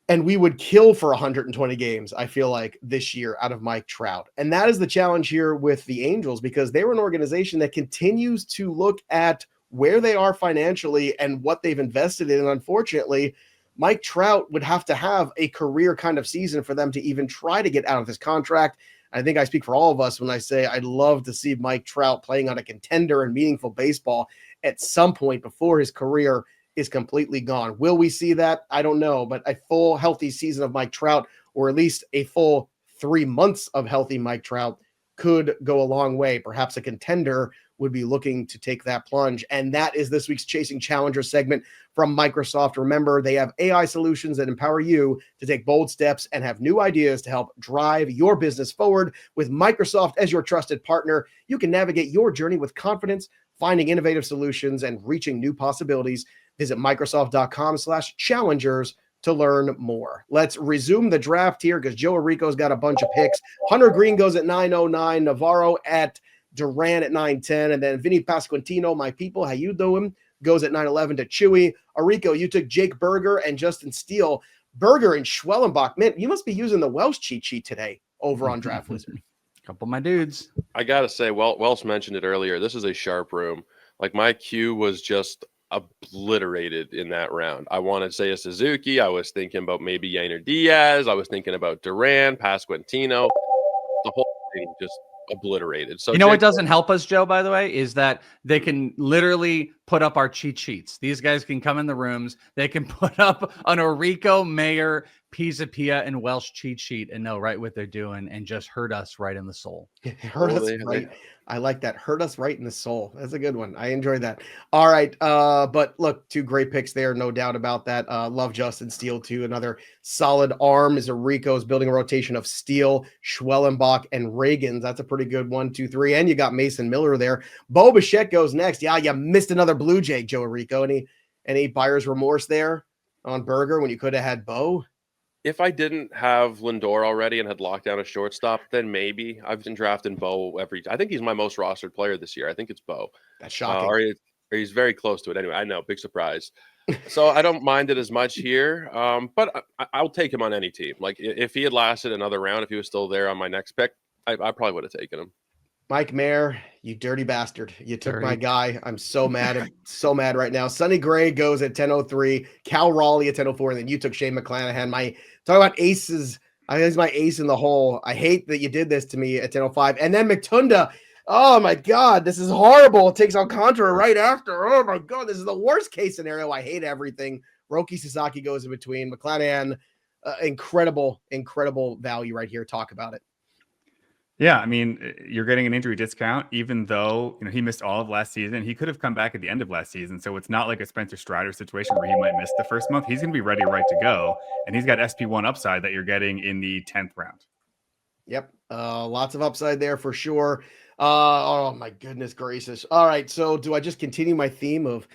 S1: And we would kill for 120 games, I feel like, this year out of Mike Trout. And that is the challenge here with the Angels, because they were an organization that continues to look at where they are financially and what they've invested in. And unfortunately, Mike Trout would have to have a career kind of season for them to even try to get out of this contract. I think I speak for all of us when I say I'd love to see Mike Trout playing on a contender and meaningful baseball at some point before his career is completely gone. Will we see that? I don't know, but a full healthy season of Mike Trout, or at least a full 3 months of healthy Mike Trout, could go a long way. Perhaps a contender would be looking to take that plunge. And that is this week's Chasing Challenger segment from Microsoft. Remember, they have AI solutions that empower you to take bold steps and have new ideas to help drive your business forward. With Microsoft as your trusted partner, you can navigate your journey with confidence, finding innovative solutions and reaching new possibilities. Visit Microsoft.com/challengers to learn more. Let's resume the draft here because Joe Orrico's got a bunch of picks. Hunter Green goes at 909, Navarro at Duran at 910, and then Vinny Pasquantino, my people, how you doing? Goes at 911 to Chewy. Orrico, you took Jake Berger and Justin Steele. Berger and Schwellenbach. Man, you must be using the Welsh cheat sheet today over on Draft Wizard.
S4: Couple of my dudes.
S3: I gotta say, Welsh mentioned it earlier. This is a sharp room. Like, my queue was just obliterated in that round. I wanted Seiya Suzuki. I was thinking about maybe Yainer Diaz. I was thinking about Duran, Pasquantino. The whole thing just obliterated. So
S4: what doesn't help us, Joe, by the way, is that they can literally put up our cheat sheets. These guys can come in the rooms. They can put up an Orrico, Maher, Pisapia, and Welsh cheat sheet and know right what they're doing and just hurt us right in the soul.
S1: Hurt us right. I like that. Hurt us right in the soul. That's a good one. I enjoyed that. All right. But look, 2 great picks there. No doubt about that. Love Justin Steele too. Another solid arm is Orrico's building a rotation of Steele, Schwellenbach, and Reagans. That's a pretty good 1, 2, 3. And you got Mason Miller there. Bo Bichette goes next. Yeah, you missed another Blue Jay, Joe Orrico. Any buyer's remorse there on Berger when you could have had Bo?
S3: If I didn't have Lindor already and had locked down a shortstop, then maybe. I've been drafting Bo I think he's my most rostered player this year. I think it's Bo.
S1: That's shocking.
S3: Or he's very close to it. Anyway, I know, big surprise. So I don't mind it as much here, but I'll take him on any team. Like, if he had lasted another round, if he was still there on my next pick, I probably would have taken him.
S1: Mike Mayer, you dirty bastard. You took my guy. I'm so mad. I'm so mad right now. Sonny Gray goes at 10:03. Cal Raleigh at 10:04. And then you took Shane McClanahan. Talk about aces. I think he's my ace in the hole. I hate that you did this to me at 10:05. And then McTunda. Oh, my God. This is horrible. It takes Alcantara right after. Oh, my God. This is the worst case scenario. I hate everything. Roki Sasaki goes in between. McClanahan, incredible value right here. Talk about it.
S2: Yeah, I mean, you're getting an injury discount, even though he missed all of last season. He could have come back at the end of last season, so it's not like a Spencer Strider situation where he might miss the first month. He's going to be ready, right to go, and he's got SP1 upside that you're getting in the 10th round.
S1: Yep, lots of upside there for sure. Oh my goodness gracious! All right, so do I just continue my theme of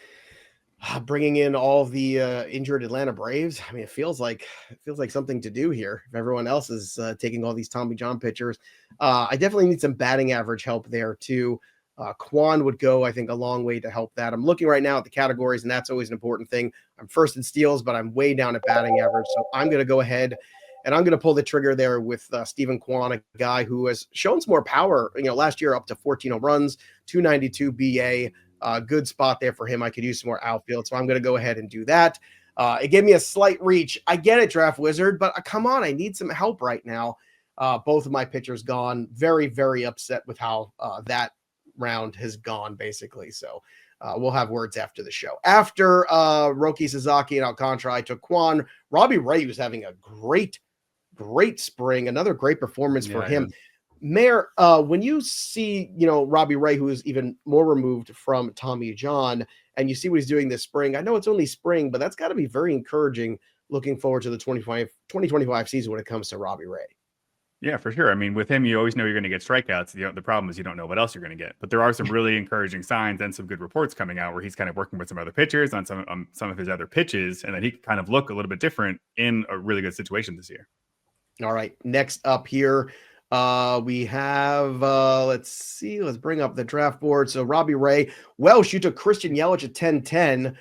S1: bringing in all the injured Atlanta Braves? I mean, it feels like something to do here. If everyone else is taking all these Tommy John pitchers, I definitely need some batting average help there too. Quan would go, I think, a long way to help that. I'm looking right now at the categories, and that's always an important thing. I'm first in steals, but I'm way down at batting average, so I'm going to go ahead and I'm going to pull the trigger there with Stephen Quan, a guy who has shown some more power. Last year up to 14 home runs, 292 BA. Good spot there for him. I could use some more outfield, so I'm going to go ahead and do that. It gave me a slight reach. I get it, Draft Wizard, but come on, I need some help right now. Both of my pitchers gone. Very, very upset with how that round has gone, basically. So we'll have words after the show. After Roki Sasaki and Alcantara, I took Quan. Robbie Ray was having a great spring. Another great performance for him. Mayor, when you see, Robbie Ray, who is even more removed from Tommy John, and you see what he's doing this spring, I know it's only spring, but that's got to be very encouraging looking forward to the 2025 season when it comes to Robbie Ray.
S2: Yeah, for sure. I mean, with him, you always know you're going to get strikeouts. The problem is you don't know what else you're going to get. But there are some really encouraging signs and some good reports coming out where he's kind of working with some other pitchers on some of his other pitches, and then he can kind of look a little bit different in a really good situation this year. All
S1: right, next up here, we have, let's bring up the draft board. So Robbie Ray, Welsh, you took Christian Yelich at 10-10,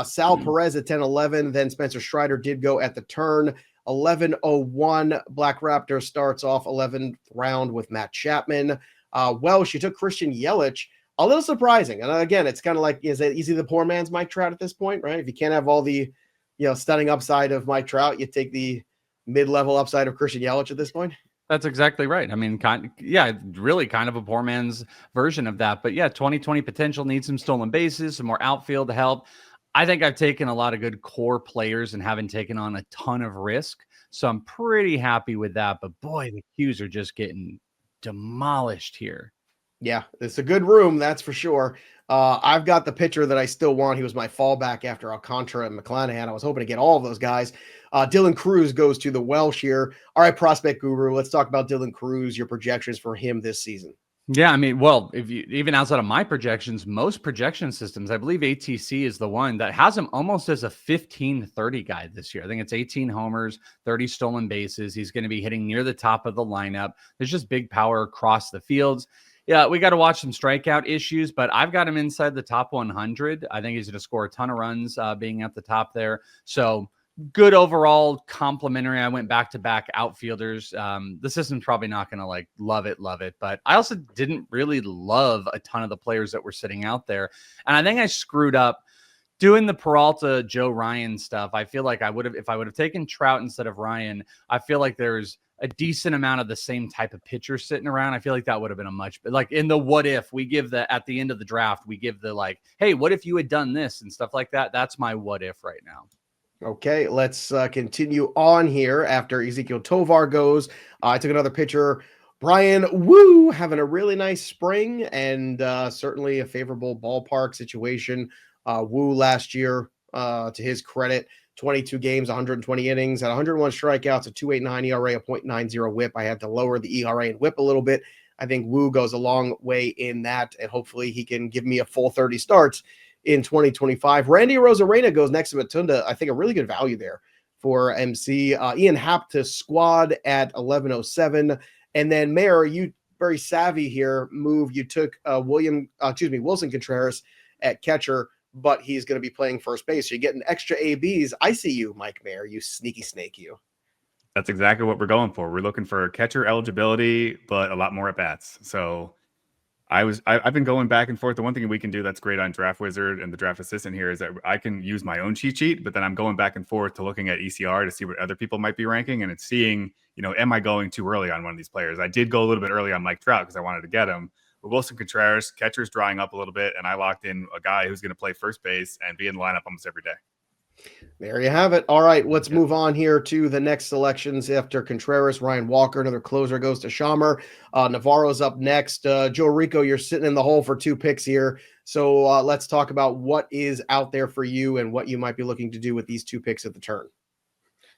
S1: Sal Perez at 10-11. Then Spencer Strider did go at the turn. 11-01. Black Raptor starts off 11th round with Matt Chapman. Welsh, you took Christian Yelich. A little surprising. And again, it's kind of like, is it easy the poor man's Mike Trout at this point, right? If you can't have all the, stunning upside of Mike Trout, you take the mid-level upside of Christian Yelich at this point.
S4: That's exactly right. I mean, really kind of a poor man's version of that. But yeah, 2020 potential, needs some stolen bases, some more outfield help. I think I've taken a lot of good core players and haven't taken on a ton of risk. So I'm pretty happy with that. But boy, the Qs are just getting demolished here.
S1: Yeah, it's a good room, that's for sure. I've got the pitcher that I still want. He was my fallback after Alcantara and McClanahan. I was hoping to get all of those guys. Dylan Cruz goes to the Welsh here. All right, prospect guru, let's talk about Dylan Cruz, your projections for him this season.
S4: Yeah, I mean, well, if you even outside of my projections, most projection systems, I believe ATC is the one that has him almost as a 15-30 guy this year. I think it's 18 homers, 30 stolen bases. He's going to be hitting near the top of the lineup. There's just big power across the fields. Yeah, we got to watch some strikeout issues, but I've got him inside the top 100. I think he's going to score a ton of runs being at the top there. So good overall complimentary. I went back-to-back outfielders. The system's probably not going to love it, but I also didn't really love a ton of the players that were sitting out there. And I think I screwed up doing the Peralta, Joe Ryan stuff. I feel like if I would have taken Trout instead of Ryan, I feel like there's a decent amount of the same type of pitcher sitting around. I feel like that would have been a much, like in the what if, we give at the end of the draft, we give the hey, what if you had done this and stuff like that. That's my what if right now.
S1: Okay, let's continue on here after Ezekiel Tovar goes. I took another pitcher, Brian Wu, having a really nice spring and certainly a favorable ballpark situation. Wu last year, to his credit, 22 games, 120 innings, at 101 strikeouts, a 2.89 ERA, a 0.90 whip. I had to lower the ERA and whip a little bit. I think Wu goes a long way in that, and hopefully he can give me a full 30 starts in 2025. Randy Rosarena goes next to Matunda. I think a really good value there for MC. Ian Happ to squad at 1107. And then Maher, you very savvy here move. You took Wilson Contreras at catcher, but he's going to be playing first base. So you're getting extra ABs. I see you, Mike Maher, you sneaky snake, you.
S2: That's exactly what we're going for. We're looking for catcher eligibility, but a lot more at bats. So I've been going back and forth. The one thing we can do that's great on Draft Wizard and the Draft Assistant here is that I can use my own cheat sheet, but then I'm going back and forth to looking at ECR to see what other people might be ranking, and it's seeing, am I going too early on one of these players? I did go a little bit early on Mike Trout because I wanted to get him. But Wilson Contreras, catcher's drying up a little bit, and I locked in a guy who's going to play first base and be in the lineup almost every day.
S1: There you have it. All right, let's move on here to the next selections after Contreras. Ryan Walker, another closer, goes to Shammer. Navarro's up next. Joe Rico, you're sitting in the hole for 2 picks here. So let's talk about what is out there for you and what you might be looking to do with these 2 picks at the turn.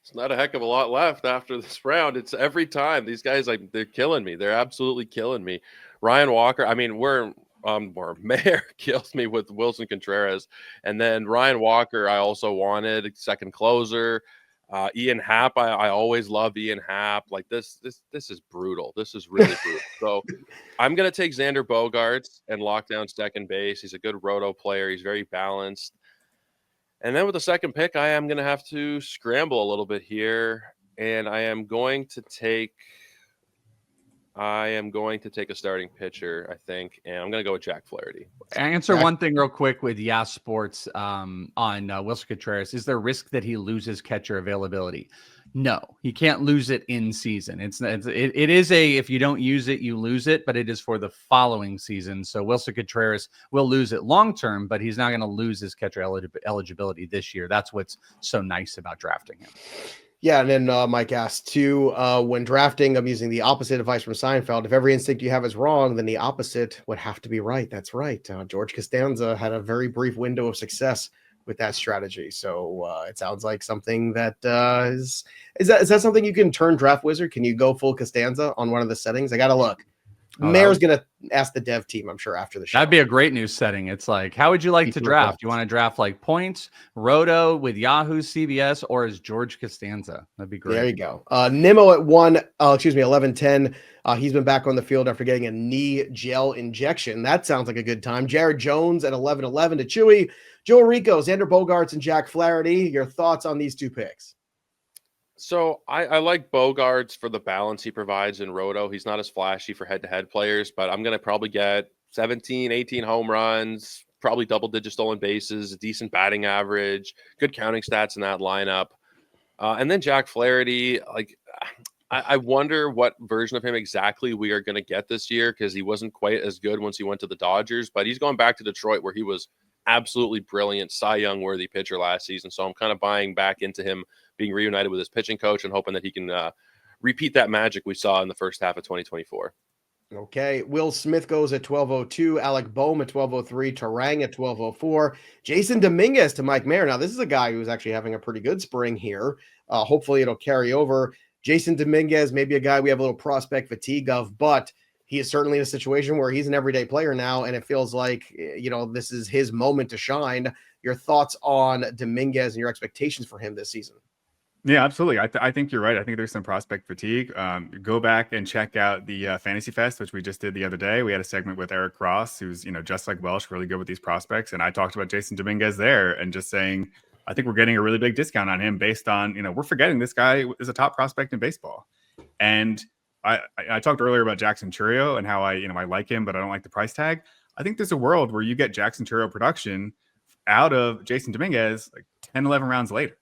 S3: It's not a heck of a lot left after this round. It's every time. These guys, they're killing me. They're absolutely killing me. Ryan Walker, I mean, Maher kills me with Wilson Contreras. And then Ryan Walker, I also wanted second closer. Ian Happ, I always loved Ian Happ. This is brutal. This is really brutal. So I'm going to take Xander Bogaerts and lock down second base. He's a good roto player. He's very balanced. And then with the second pick, I am going to have to scramble a little bit here. And I am going to take a starting pitcher, I think, and I'm going to go with Jack Flaherty.
S4: Answer one thing real quick with Yas Sports on Wilson Contreras. Is there risk that he loses catcher availability? No, he can't lose it in season. It is if you don't use it, you lose it, but it is for the following season. So Wilson Contreras will lose it long term, but he's not going to lose his catcher eligibility this year. That's what's so nice about drafting him.
S1: Yeah, and then Mike asked too, when drafting, I'm using the opposite advice from Seinfeld. If every instinct you have is wrong, then the opposite would have to be right. That's right. George Costanza had a very brief window of success with that strategy. So it sounds like something that is that something you can turn Draft Wizard? Can you go full Costanza on one of the settings? I got to look. Mayor's going to ask the dev team, I'm sure, after the show.
S4: That'd be a great new setting. It's like, how would you like to draft? You want to draft points, Roto with Yahoo, CBS, or as George Costanza? That'd be great.
S1: There you go. Nimmo at 11:10. He's been back on the field after getting a knee gel injection. That sounds like a good time. Jared Jones at 11:11 to Chewy. Joe Orrico, Xander Bogaerts, and Jack Flaherty. Your thoughts on these 2 picks?
S3: So I like Bogaerts for the balance he provides in Roto. He's not as flashy for head-to-head players, but I'm going to probably get 17, 18 home runs, probably double-digit stolen bases, a decent batting average, good counting stats in that lineup. And then Jack Flaherty, I wonder what version of him exactly we are going to get this year because he wasn't quite as good once he went to the Dodgers, but he's going back to Detroit where he was absolutely brilliant, Cy Young worthy pitcher last season. So I'm kind of buying back into him being reunited with his pitching coach and hoping that he can repeat that magic we saw in the first half of 2024.
S1: Okay. Will Smith goes at 1202. Alec Boehm at 1203. Tarang at 1204. Jason Dominguez to Mike Mayer. Now, this is a guy who's actually having a pretty good spring here. Hopefully, it'll carry over. Jason Dominguez, maybe a guy we have a little prospect fatigue of, but he is certainly in a situation where he's an everyday player now, and it feels like, this is his moment to shine. Your thoughts on Dominguez and your expectations for him this season?
S2: Yeah, absolutely. I think you're right. I think there's some prospect fatigue. Go back and check out the Fantasy Fest, which we just did the other day. We had a segment with Eric Cross, who's, just like Welsh, really good with these prospects. And I talked about Jason Dominguez there and just saying, I think we're getting a really big discount on him based on, we're forgetting this guy is a top prospect in baseball. And I talked earlier about Jackson Chourio and how I like him, but I don't like the price tag. I think there's a world where you get Jackson Chourio production out of Jason Dominguez like 10, 11 rounds later.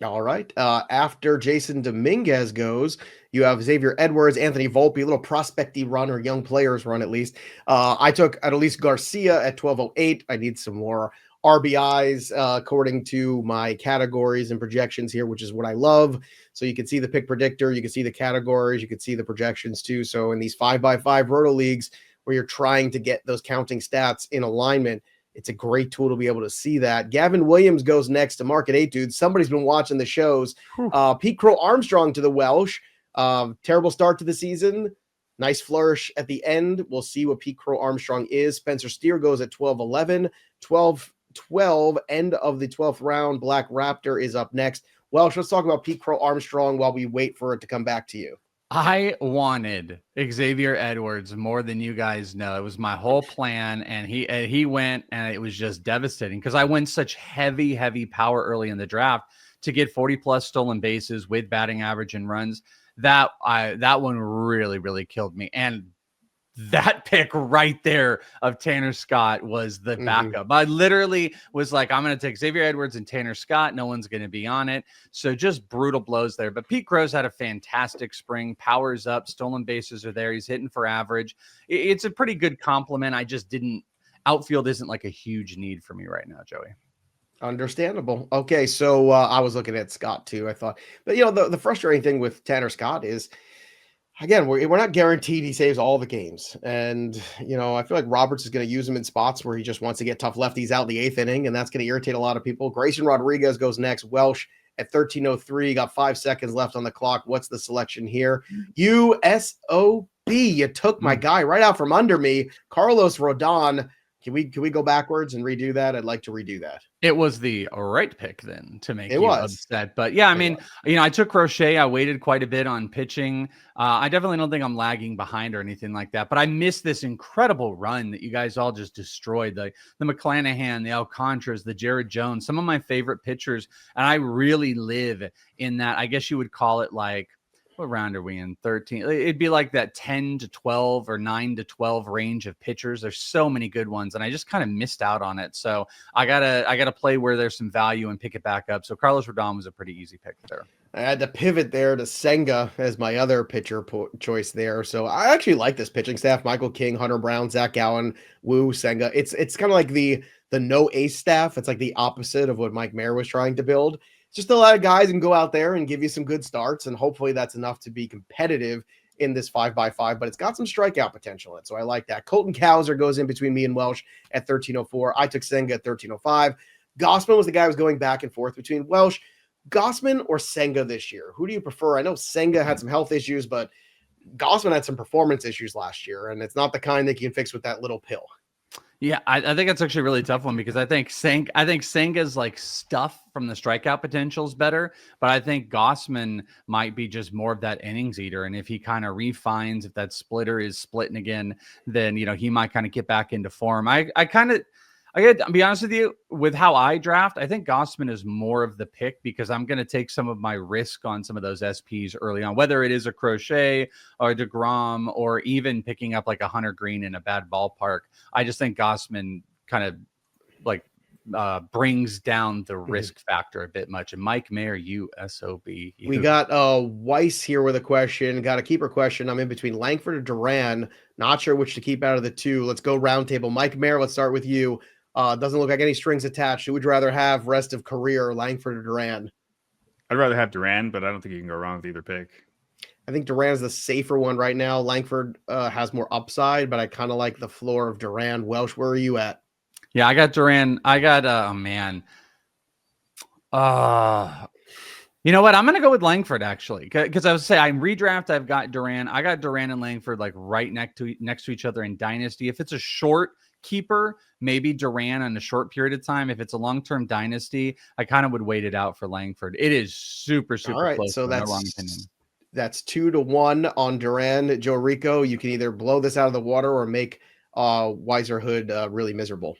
S1: All right. After Jason Dominguez goes, you have Xavier Edwards, Anthony Volpe, a little prospecty run or young players run at least. I took Adolis Garcia at 1208. I need some more RBIs according to my categories and projections here, which is what I love. So you can see the pick predictor, you can see the categories, you can see the projections too. So in these 5x5 Roto leagues where you're trying to get those counting stats in alignment, it's a great tool to be able to see that. Gavin Williams goes next to Market 8 Dudes. Somebody's been watching the shows. Pete Crow Armstrong to the Welsh. Terrible start to the season. Nice flourish at the end. We'll see what Pete Crow Armstrong is. Spencer Steer goes at 12-11. 12-12, end of the 12th round. Black Raptor is up next. Welsh, let's talk about Pete Crow Armstrong while we wait for it to come back to you.
S4: I wanted Xavier Edwards more than you guys know. It was my whole plan, and he went, and it was just devastating because I went such heavy power early in the draft to get 40+ stolen bases with batting average and runs. That one really killed me. And that pick right there of Tanner Scott was the backup. I literally was like, I'm going to take Xavier Edwards and Tanner Scott. No one's going to be on it. So just brutal blows there. But Pete Crow's had a fantastic spring. Power's up. Stolen bases are there. He's hitting for average. It's a pretty good compliment. I just didn't. Outfield isn't like a huge need for me right now, Joey.
S1: Understandable. Okay, so I was looking at Scott too, I thought. But, the frustrating thing with Tanner Scott is, again, we're not guaranteed he saves all the games. And, I feel like Roberts is going to use him in spots where he just wants to get tough lefties out in the 8th inning, and that's going to irritate a lot of people. Grayson Rodriguez goes next. Welsh at 13:03. Got 5 seconds left on the clock. What's the selection here? USOB. You took my guy right out from under me. Carlos Rodon. Can we go backwards and redo that? I'd like to redo that.
S4: It was the right pick then to make you upset. But yeah, I mean, I took Crochet. I waited quite a bit on pitching. I definitely don't think I'm lagging behind or anything like that. But I missed this incredible run that you guys all just destroyed. The McClanahan, the Alcantara's, the Jared Jones, some of my favorite pitchers. And I really live in that. I guess you would call it like, what round are we in? 13. It'd be like that 10 to 12 or 9 to 12 range of pitchers. There's so many good ones, and I just kind of missed out on it. So I gotta play where there's some value and pick it back up. So Carlos Rodon was a pretty easy pick there.
S1: I had to pivot there to Senga as my other pitcher choice there. So I actually like this pitching staff: Michael King, Hunter Brown, Zach Gallen, Wu, Senga. It's kind of like the no ace staff. It's like the opposite of what Mike Mayer was trying to build. Just a lot of guys can go out there and give you some good starts, and hopefully that's enough to be competitive in this 5x5, but it's got some strikeout potential in it, so I like that. Colton Cowser goes in between me and Welsh at 13:04. I took Senga at 13:05. Gossman was the guy who was going back and forth between Welsh, Gossman, or Senga this year. Who do you prefer? I know Senga had some health issues, but Gossman had some performance issues last year, and it's not the kind that you can fix with that little pill.
S4: Yeah, I think that's actually a really tough one because I think Senga's like stuff from the strikeout potential is better, but I think Gossman might be just more of that innings eater. And if he kind of refines, if that splitter is splitting again, then, he might kind of get back into form. I got to be honest with you, with how I draft, I think Gossman is more of the pick because I'm going to take some of my risk on some of those SPs early on, whether it is a Crochet or a DeGrom or even picking up like a Hunter Green in a bad ballpark. I just think Gossman kind of like brings down the risk factor a bit much. And Mike Mayer, USOB.
S1: We got Weiss here with a question. Got a keeper question. I'm in between Langford or Duran. Not sure which to keep out of the two. Let's go roundtable. Mike Mayer, let's start with you. Doesn't look like any strings attached. Who would you rather have rest of career, Langford or Duran?
S2: I'd rather have Duran, but I don't think you can go wrong with either pick.
S1: I think Duran is the safer one right now. Langford has more upside, but I kind of like the floor of Duran. Welsh, where are you at?
S4: Yeah, I got Duran. I got, oh man. You know what? I'm going to go with Langford actually. Because I was say I'm redraft. I've got Duran. I got Duran and Langford like right next to each other in Dynasty. If it's a short keeper, maybe Duran in a short period of time. If it's a long-term Dynasty, I kind of would wait it out for Langford. It is super
S1: All right,
S4: close.
S1: so
S4: in my wrong opinion.
S1: That's 2-1 on Duran. Joe Rico, you can either blow this out of the water or make Weiserhood really miserable.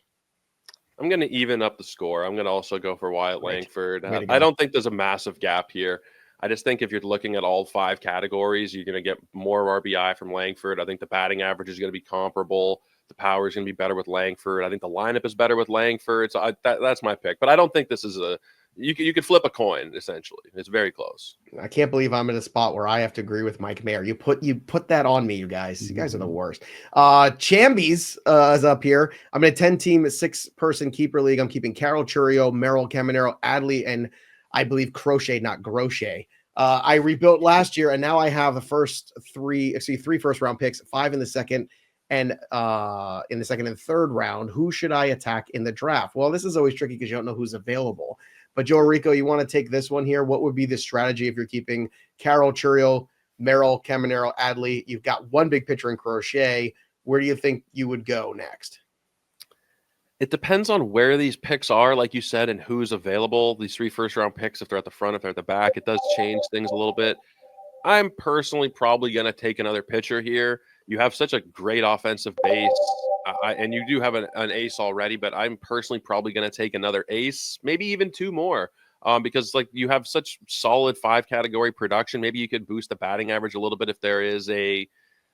S3: I'm going to even up the score. I'm going to also go for Wyatt Langford.
S1: Way to go.
S3: I don't think there's a massive gap here. I just think if you're looking at all 5 categories, you're going to get more RBI from Langford. I think the batting average is going to be comparable. The power is going to be better with Langford. I think the lineup is better with Langford. So that's my pick. But I don't think this is you could flip a coin, essentially. It's very close.
S1: I can't believe I'm in a spot where I have to agree with Mike Maher. You put that on me, you guys. You guys are the worst. Chambies is up here. I'm in a 10-team, 6-person keeper league. I'm keeping Carol Churio, Merrill, Caminero, Adley, and I believe Crochet, not Grochet. I rebuilt last year, and now I have the three first-round picks, 5 in the second, and in the second and third round. Who should I attack in the draft? Well, this is always tricky because you don't know who's available. But Joe Orrico, you want to take this one here? What would be the strategy if you're keeping Carol, Churio, Merrill, Caminero, Adley? You've got one big pitcher in Crochet. Where do you think you would go next?
S3: It depends on where these picks are, like you said, and who's available. These 3 first-round picks, if they're at the front, if they're at the back, it does change things a little bit. I'm personally probably going to take another pitcher here. You have such a great offensive base, and you do have an ace already, but I'm personally probably going to take another ace, maybe even 2 more, because like you have such solid 5-category production. Maybe you could boost the batting average a little bit if there is a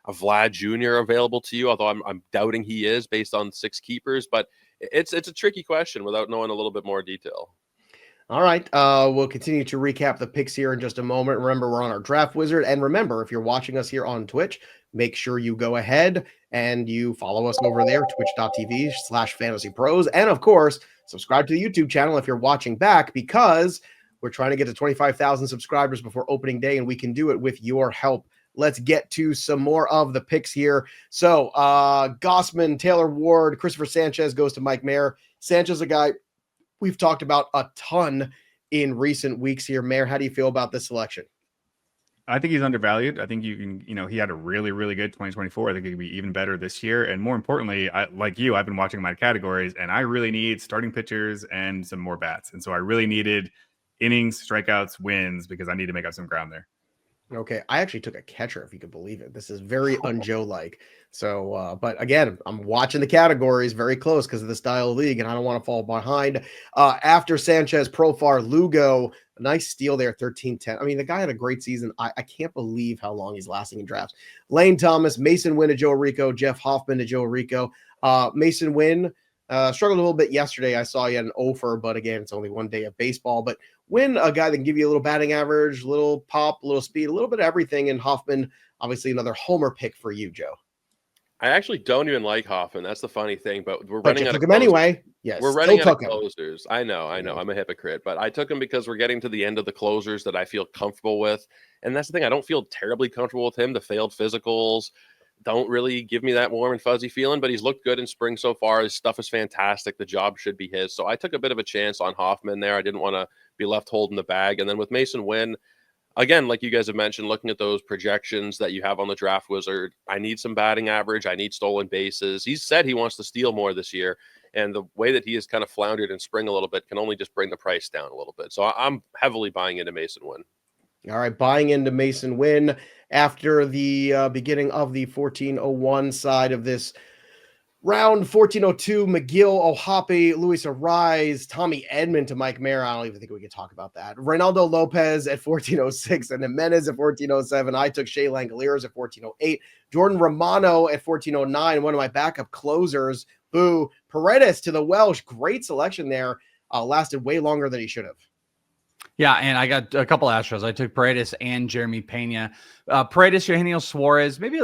S3: Vlad Jr. available to you, although I'm doubting he is based on 6 keepers. But it's a tricky question without knowing a little bit more detail.
S1: All right. We'll continue to recap the picks here in just a moment. Remember, we're on our Draft Wizard. And remember, if you're watching us here on Twitch, make sure you go ahead and you follow us over there, twitch.tv/FantasyPros. And of course, subscribe to the YouTube channel if you're watching back, because we're trying to get to 25,000 subscribers before opening day, and we can do it with your help. Let's get to some more of the picks here. So Gossman, Taylor Ward, Christopher Sanchez goes to Mike Maher. Sanchez, a guy we've talked about a ton in recent weeks here. Maher, how do you feel about this selection?
S2: I think he's undervalued. I think you can, he had a really, really good 2024. I think it could be even better this year. And more importantly, I've been watching my categories, and I really need starting pitchers and some more bats. And so I really needed innings, strikeouts, wins, because I need to make up some ground there.
S1: Okay, I actually took a catcher, if you could believe it. This is very un-Joe-like. So, but again, I'm watching the categories very close because of the style of league, and I don't want to fall behind. After Sanchez, Profar, Lugo, a nice steal there, 13-10. I mean, the guy had a great season. I can't believe how long he's lasting in drafts. Lane Thomas, Mason Wynn to Joe Orrico, Jeff Hoffman to Joe Orrico. Mason Wynn struggled a little bit yesterday. I saw he had an offer, but again, it's only one day of baseball. But Wynn, a guy that can give you a little batting average, a little pop, a little speed, a little bit of everything. And Hoffman, obviously another homer pick for you, Joe.
S3: I actually don't even like Hoffman. That's the funny thing, but we're running out of
S1: him anyway. Yes,
S3: we're running out of closers. I know. I'm a hypocrite, but I took him because we're getting to the end of the closers that I feel comfortable with. And that's the thing. I don't feel terribly comfortable with him. The failed physicals don't really give me that warm and fuzzy feeling, but he's looked good in spring so far. His stuff is fantastic. The job should be his. So I took a bit of a chance on Hoffman there. I didn't want to be left holding the bag. And then with Mason Wynn, again, like you guys have mentioned, looking at those projections that you have on the Draft Wizard, I need some batting average. I need stolen bases. He's said he wants to steal more this year. And the way that he has kind of floundered in spring a little bit can only just bring the price down a little bit. So I'm heavily buying into Mason Wynn.
S1: All right, buying into Mason Wynn after the beginning of the 1401 side of this round. 1402, McGill, Ohapi, Luis Arise, Tommy Edman to Mike Maher. I don't even think we can talk about that. Reynaldo Lopez at 1406 and Jimenez at 1407. I took Shea Langoliers at 1408. Jordan Romano at 1409. One of my backup closers. Boo. Paredes to the Welsh. Great selection there. Lasted way longer than he should have.
S4: Yeah, and I got a couple Astros. I took Paredes and Jeremy Pena. Paredes, Eugenio Suarez, maybe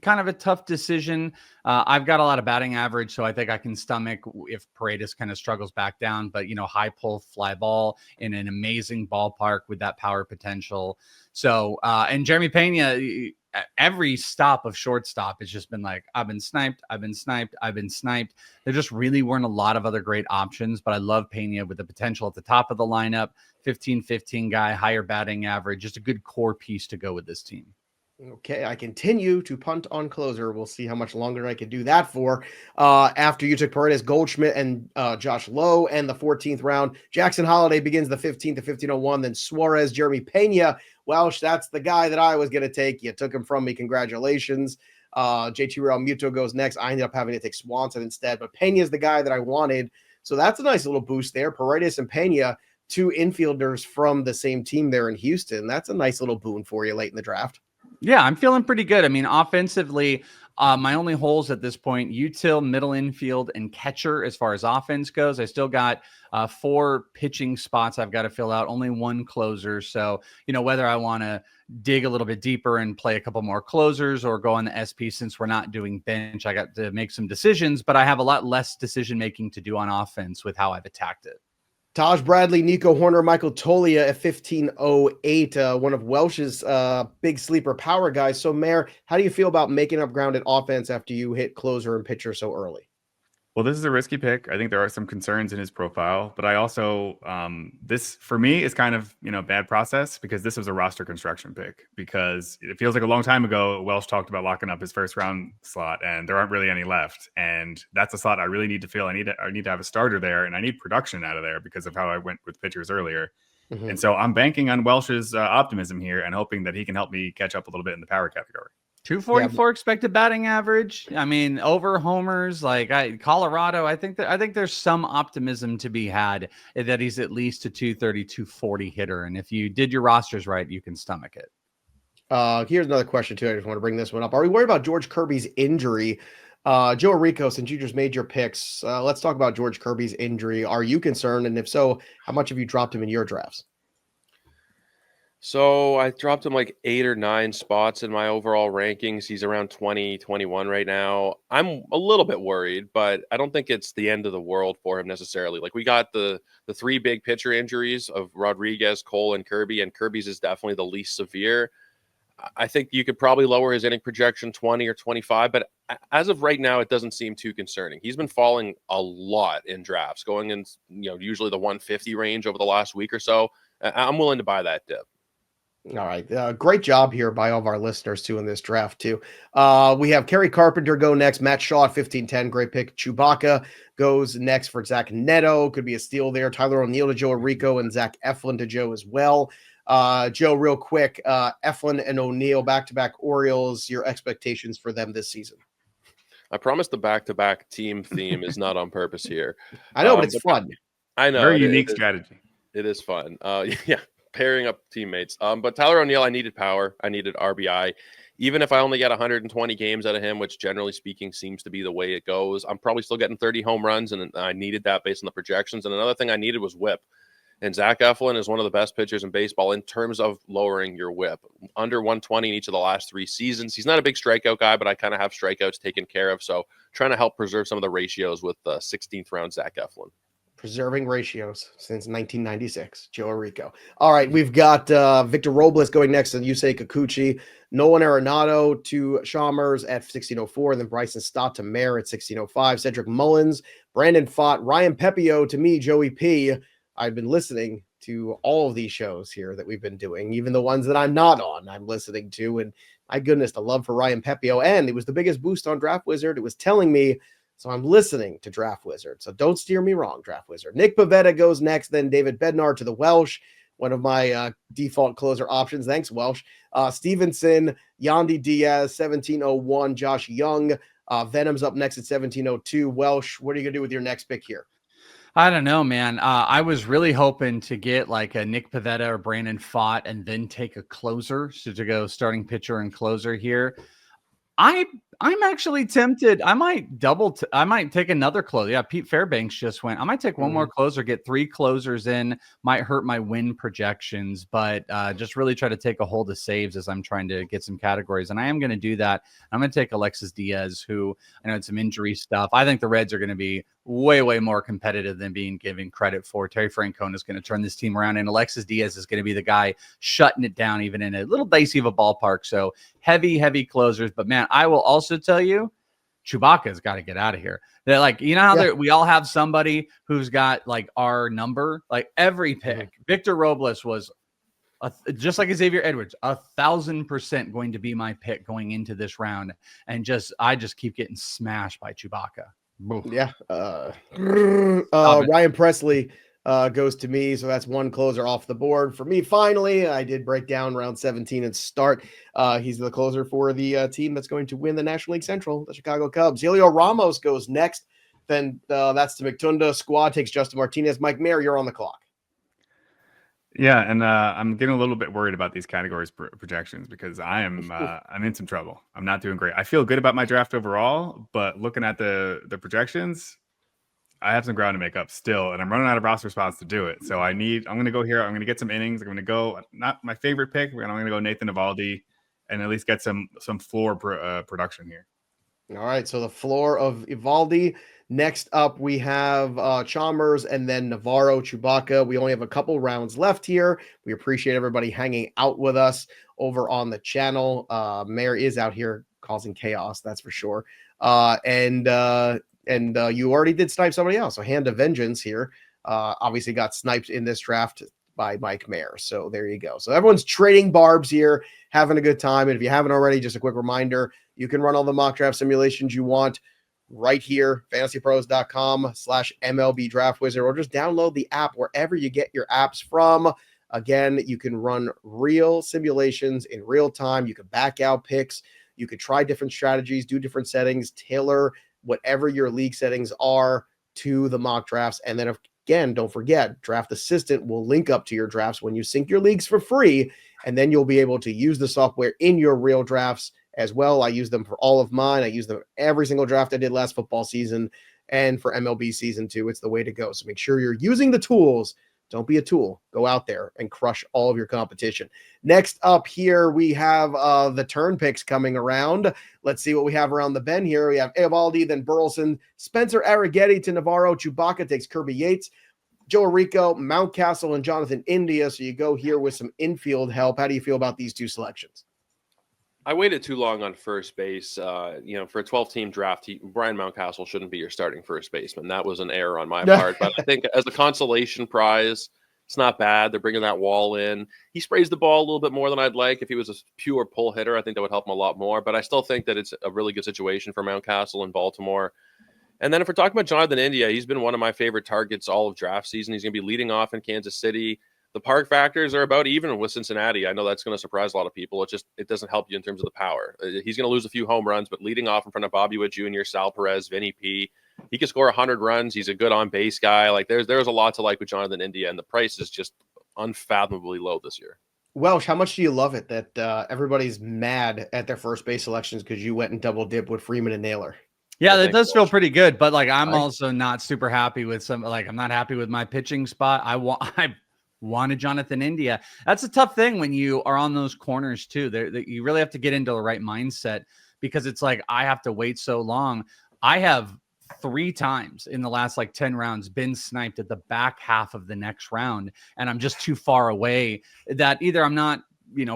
S4: kind of a tough decision. I've got a lot of batting average, so I think I can stomach if Paredes kind of struggles back down. But, high pull, fly ball in an amazing ballpark with that power potential. So, and Jeremy Pena, every stop of shortstop has just been like, I've been sniped. There just really weren't a lot of other great options, but I love Pena with the potential at the top of the lineup. 15-15 guy, higher batting average, just a good core piece to go with this team.
S1: Okay, I continue to punt on closer. We'll see how much longer I can do that for. After you took Paredes, Goldschmidt, and Josh Lowe, and the 14th round, Jackson Holiday begins the 15th to 1501. Then Suarez, Jeremy Pena, Welsh. That's the guy that I was going to take. You took him from me. Congratulations. JT Real Muto goes next. I ended up having to take Swanson instead, but Pena is the guy that I wanted. So that's a nice little boost there. Paredes and Pena, two infielders from the same team there in Houston. That's a nice little boon for you late in the draft.
S4: Yeah, I'm feeling pretty good. I mean, offensively, my only holes at this point, util, middle infield, and catcher as far as offense goes. I still got 4 pitching spots I've got to fill out, only 1 closer. So, whether I want to dig a little bit deeper and play a couple more closers or go on the SP since we're not doing bench, I got to make some decisions, but I have a lot less decision-making to do on offense with how I've attacked it.
S1: Taj Bradley, Nico Horner, Michael Tolia at 1508, one of Welsh's big sleeper power guys. So, Maher, how do you feel about making up ground at offense after you hit closer and pitcher so early?
S2: Well, this is a risky pick. I think there are some concerns in his profile, but I also, this for me is kind of, bad process because this was a roster construction pick because it feels like a long time ago, Welsh talked about locking up his first round slot and there aren't really any left. And that's a slot I really need to fill. I need to have a starter there and I need production out of there because of how I went with pitchers earlier. Mm-hmm. And so I'm banking on Welsh's optimism here and hoping that he can help me catch up a little bit in the power category.
S4: 244 expected batting average. I mean, over homers, Colorado. I think there's some optimism to be had that he's at least a 230, 240 hitter. And if you did your rosters right, you can stomach it.
S1: Here's another question too. I just want to bring this one up. Are we worried about George Kirby's injury? Joe Orrico, since you just made your picks, let's talk about George Kirby's injury. Are you concerned? And if so, how much have you dropped him in your drafts?
S3: So I dropped him like 8 or 9 spots in my overall rankings. He's around 20, 21 right now. I'm a little bit worried, but I don't think it's the end of the world for him necessarily. Like we got the 3 big pitcher injuries of Rodriguez, Cole, and Kirby, and Kirby's is definitely the least severe. I think you could probably lower his inning projection 20 or 25, but as of right now, it doesn't seem too concerning. He's been falling a lot in drafts, going in, usually the 150 range over the last week or so. I'm willing to buy that dip.
S1: All right. Great job here by all of our listeners, too, in this draft, too. We have Kerry Carpenter go next. Matt Shaw at 1510. Great pick. Chewbacca goes next for Zach Neto. Could be a steal there. Tyler O'Neill to Joe Orrico and Zach Eflin to Joe as well. Joe, real quick, Eflin and O'Neill, back-to-back Orioles, your expectations for them this season?
S3: I promise the back-to-back team theme is not on purpose here.
S1: I know, but it's fun.
S3: I know.
S2: Very unique strategy.
S3: It is fun. Yeah. Pairing up teammates. But Tyler O'Neill, I needed power. I needed RBI. Even if I only get 120 games out of him, which generally speaking seems to be the way it goes, I'm probably still getting 30 home runs, and I needed that based on the projections. And another thing I needed was whip. And Zach Eflin is one of the best pitchers in baseball in terms of lowering your whip. Under 120 in each of the last 3 seasons. He's not a big strikeout guy, but I kind of have strikeouts taken care of. So trying to help preserve some of the ratios with the 16th round Zach Eflin.
S1: Preserving ratios since 1996. Joe Orrico. All right, we've got Victor Robles going next and Yusei Kikuchi. Nolan Arenado to Chalmers at 1604. Then Bryson Stott to Maher at 1605. Cedric Mullins, Brandon Pfaadt, Ryan Pepio to me, Joey P. I've been listening to all of these shows here that we've been doing, even the ones that I'm not on, I'm listening to. And my goodness, the love for Ryan Pepio. And it was the biggest boost on Draft Wizard. It was telling me, so I'm listening to Draft Wizard. So don't steer me wrong, Draft Wizard. Nick Pivetta goes next, then David Bednar to the Welsh, one of my default closer options. Thanks, Welsh. Stevenson, Yandy Diaz, 1701. Josh Young. Venom's up next at 1702. Welsh, what are you going to do with your next pick here?
S4: I don't know, man. I was really hoping to get like a Nick Pivetta or Brandon Pfaadt and then take a closer. So to go starting pitcher and closer here. I'm actually tempted. I might I might take another closer. Yeah, Pete Fairbanks just went. I might take one more closer, get 3 closers in. Might hurt my win projections, but just really try to take a hold of saves as I'm trying to get some categories. And I am going to do that. I'm going to take Alexis Diaz, who I know had some injury stuff. I think the Reds are going to be way, way more competitive than being given credit for. Terry Francona is going to turn this team around, and Alexis Diaz is going to be the guy shutting it down, even in a little dicey of a ballpark. So heavy closers. But man, I will also tell you, Chewbacca's got to get out of here. They're like, you know how we all have somebody who's got like our number, like every pick. Victor Robles was just like Xavier Edwards, 1,000% going to be my pick going into this round. And I just keep getting smashed by Chewbacca.
S1: Yeah. Ryan Presley goes to me. So that's one closer off the board for me. Finally, I did break down round 17 and start. He's the closer for the team that's going to win the National League Central, the Chicago Cubs. Helio Ramos goes next. Then that's the McTunda squad takes Justin Martinez. Mike Mayer, you're on the clock.
S2: Yeah, and I'm getting a little bit worried about these categories projections because I'm in some trouble. I'm not doing great. I feel good about my draft overall, but looking at the projections, I have some ground to make up still, and I'm running out of roster spots to do it. So I'm going to go here. I'm going to get some innings. I'm going to go not my favorite pick, but I'm going to go Nathan Eovaldi and at least get some floor production here.
S1: All right, so the floor of Eovaldi. Next up, we have Chalmers and then Navarro, Chewbacca. We only have a couple rounds left here. We appreciate everybody hanging out with us over on the channel. Mayor is out here causing chaos, that's for sure. And you already did snipe somebody else. So Hand of Vengeance here obviously got sniped in this draft by Mike Mayer. So there you go. So everyone's trading barbs here, having a good time. And if you haven't already, just a quick reminder, you can run all the mock draft simulations you want right here, fantasypros.com/MLB Draft Wizard, or just download the app wherever you get your apps from. Again, you can run real simulations in real time. You can back out picks. You could try different strategies, do different settings, tailor whatever your league settings are to the mock drafts. And then again, don't forget, Draft Assistant will link up to your drafts when you sync your leagues for free, and then you'll be able to use the software in your real drafts as well. I use them for all of mine. I use them every single draft I did last football season and for MLB season 2. It's the way to go. So make sure you're using the tools. Don't be a tool. Go out there and crush all of your competition. Next up here, we have the turn picks coming around. Let's see what we have around the bend here. We have Eovaldi, then Burleson, Spencer Arrighetti to Navarro. Chewbacca takes Kirby Yates, Joe Orrico, Mountcastle, and Jonathan India. So you go here with some infield help. How do you feel about these two selections?
S3: I waited too long on first base. For a 12-team draft, Brian Mountcastle shouldn't be your starting first baseman. That was an error on my part. But I think as a consolation prize, it's not bad. They're bringing that wall in. He sprays the ball a little bit more than I'd like. If he was a pure pull hitter, I think that would help him a lot more. But I still think that it's a really good situation for Mountcastle in Baltimore. And then if we're talking about Jonathan India, he's been one of my favorite targets all of draft season. He's going to be leading off in Kansas City. The park factors are about even with Cincinnati. I know that's going to surprise a lot of people. It doesn't help you in terms of the power. He's going to lose a few home runs, but leading off in front of Bobby Witt Jr., Sal Perez, Vinny P, he can score 100 runs. He's a good on-base guy. Like there's a lot to like with Jonathan India, and the price is just unfathomably low this year.
S1: Welsh, how much do you love it that everybody's mad at their first base selections because you went and double dip with Freeman and Naylor?
S4: Yeah, that does feel pretty good, but like I'm also not super happy with I'm not happy with my pitching spot. I wanted Jonathan India. That's a tough thing when you are on those corners too. You really have to get into the right mindset because it's like I have to wait so long. I have 3 times in the last 10 rounds been sniped at the back half of the next round, and I'm just too far away that either I'm not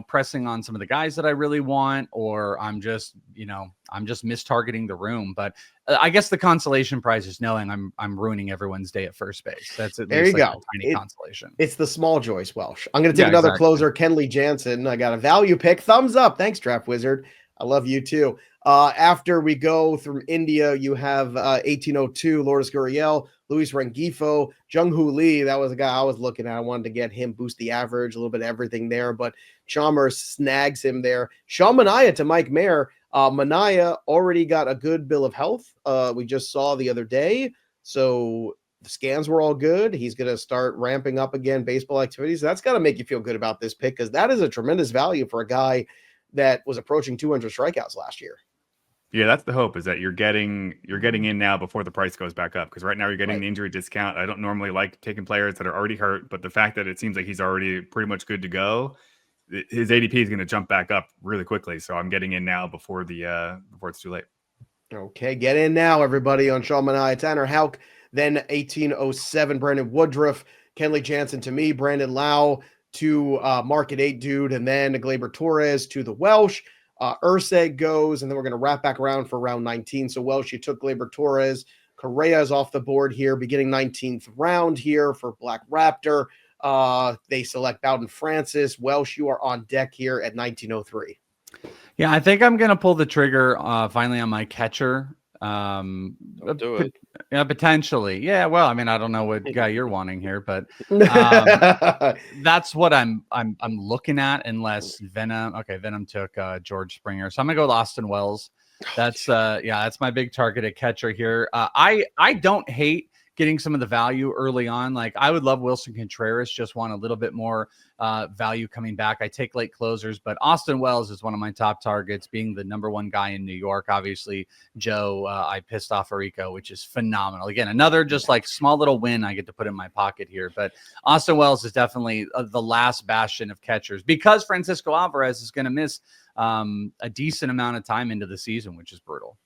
S4: pressing on some of the guys that I really want, or I'm just mistargeting the room. But I guess the consolation prize is knowing I'm ruining everyone's day at first base. That's at
S1: there
S4: least
S1: you go.
S4: A tiny consolation.
S1: It's the small joys, Welsh. I'm going to take another closer, Kenley Jansen. I got a value pick. Thumbs up. Thanks, Draft Wizard. I love you too. After we go through India, you have 1802, Lourdes Gurriel, Luis Rengifo, Jung-Hoo Lee. That was a guy I was looking at. I wanted to get him, boost the average, a little bit of everything there, but Chalmers snags him there. Sean Manaea to Mike Mayer. Manaea already got a good bill of health. We just saw the other day. So the scans were all good. He's going to start ramping up again baseball activities. That's got to make you feel good about this pick because that is a tremendous value for a guy that was approaching 200 strikeouts last year.
S2: Yeah, that's the hope, is that you're getting in now before the price goes back up, because right now you're getting the injury discount. I don't normally like taking players that are already hurt, but the fact that it seems like he's already pretty much good to go, his ADP is going to jump back up really quickly. So I'm getting in now before it's too late.
S1: Okay, get in now, everybody, on Sean Manaea, Tanner Houck, then 1807, Brandon Woodruff, Kenley Jansen to me, Brandon Lau to Market 8 Dude, and then Gleyber Torres to the Welsh. Urseg goes, and then we're going to wrap back around for round 19. So Welsh, you took Gleyber Torres. Correa is off the board here, beginning 19th round here for Black Raptor. They select Bowden Francis. Welsh, you are on deck here at 1903.
S4: Yeah, I think I'm going to pull the trigger finally on my catcher.
S3: Do it.
S4: Yeah, potentially. Yeah, well, I mean, I don't know what guy you're wanting here, but that's what I'm looking at, unless Venom. Okay, Venom took George Springer, so I'm gonna go with Austin Wells. That's that's my big target at catcher here. I don't hate getting some of the value early on. Like, I would love Wilson Contreras, just want a little bit more value coming back. I take late closers, but Austin Wells is one of my top targets, being the number one guy in New York. Obviously, Joe, I pissed off Orrico, which is phenomenal. Again, another just like small little win I get to put in my pocket here. But Austin Wells is definitely the last bastion of catchers, because Francisco Alvarez is going to miss a decent amount of time into the season, which is brutal.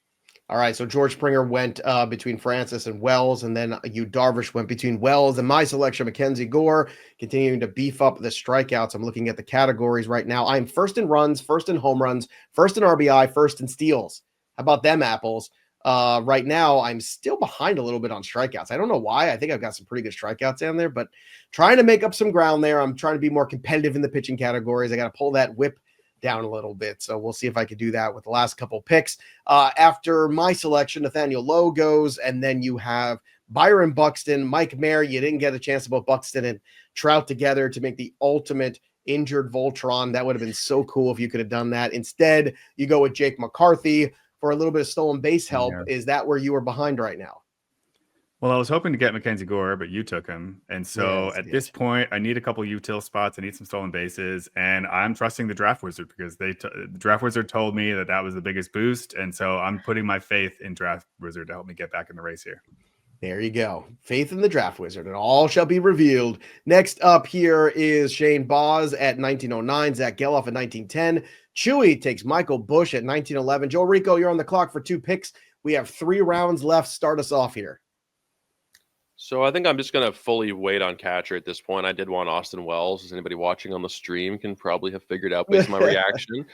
S1: All right, so George Springer went between Francis and Wells, and then Yu Darvish went between Wells and my selection, Mackenzie Gore, continuing to beef up the strikeouts. I'm looking at the categories right now. I'm first in runs, first in home runs, first in RBI, first in steals. How about them apples? Right now, I'm still behind a little bit on strikeouts. I don't know why. I think I've got some pretty good strikeouts down there, but trying to make up some ground there. I'm trying to be more competitive in the pitching categories. I got to pull that whip down a little bit. So we'll see if I could do that with the last couple picks. After my selection, Nathaniel Lowe goes, and then you have Byron Buxton, Mike Mayer. You didn't get a chance to put Buxton and Trout together to make the ultimate injured Voltron. That would have been so cool if you could have done that. Instead, you go with Jake McCarthy for a little bit of stolen base help. Yeah. Is that where you are behind right now?
S2: Well, I was hoping to get Mackenzie Gore, but you took him. And so at this point, I need a couple util spots. I need some stolen bases. And I'm trusting the Draft Wizard, because the Draft Wizard told me that was the biggest boost. And so I'm putting my faith in Draft Wizard to help me get back in the race here.
S1: There you go. Faith in the Draft Wizard, and all shall be revealed. Next up here is Shane Boz at 1909, Zach Geloff at 1910. Chewy takes Michael Bush at 1911. Joe Orrico, you're on the clock for 2 picks. We have 3 rounds left. Start us off here.
S3: So I think I'm just going to fully wait on catcher at this point. I did want Austin Wells, as anybody watching on the stream can probably have figured out based on my reaction.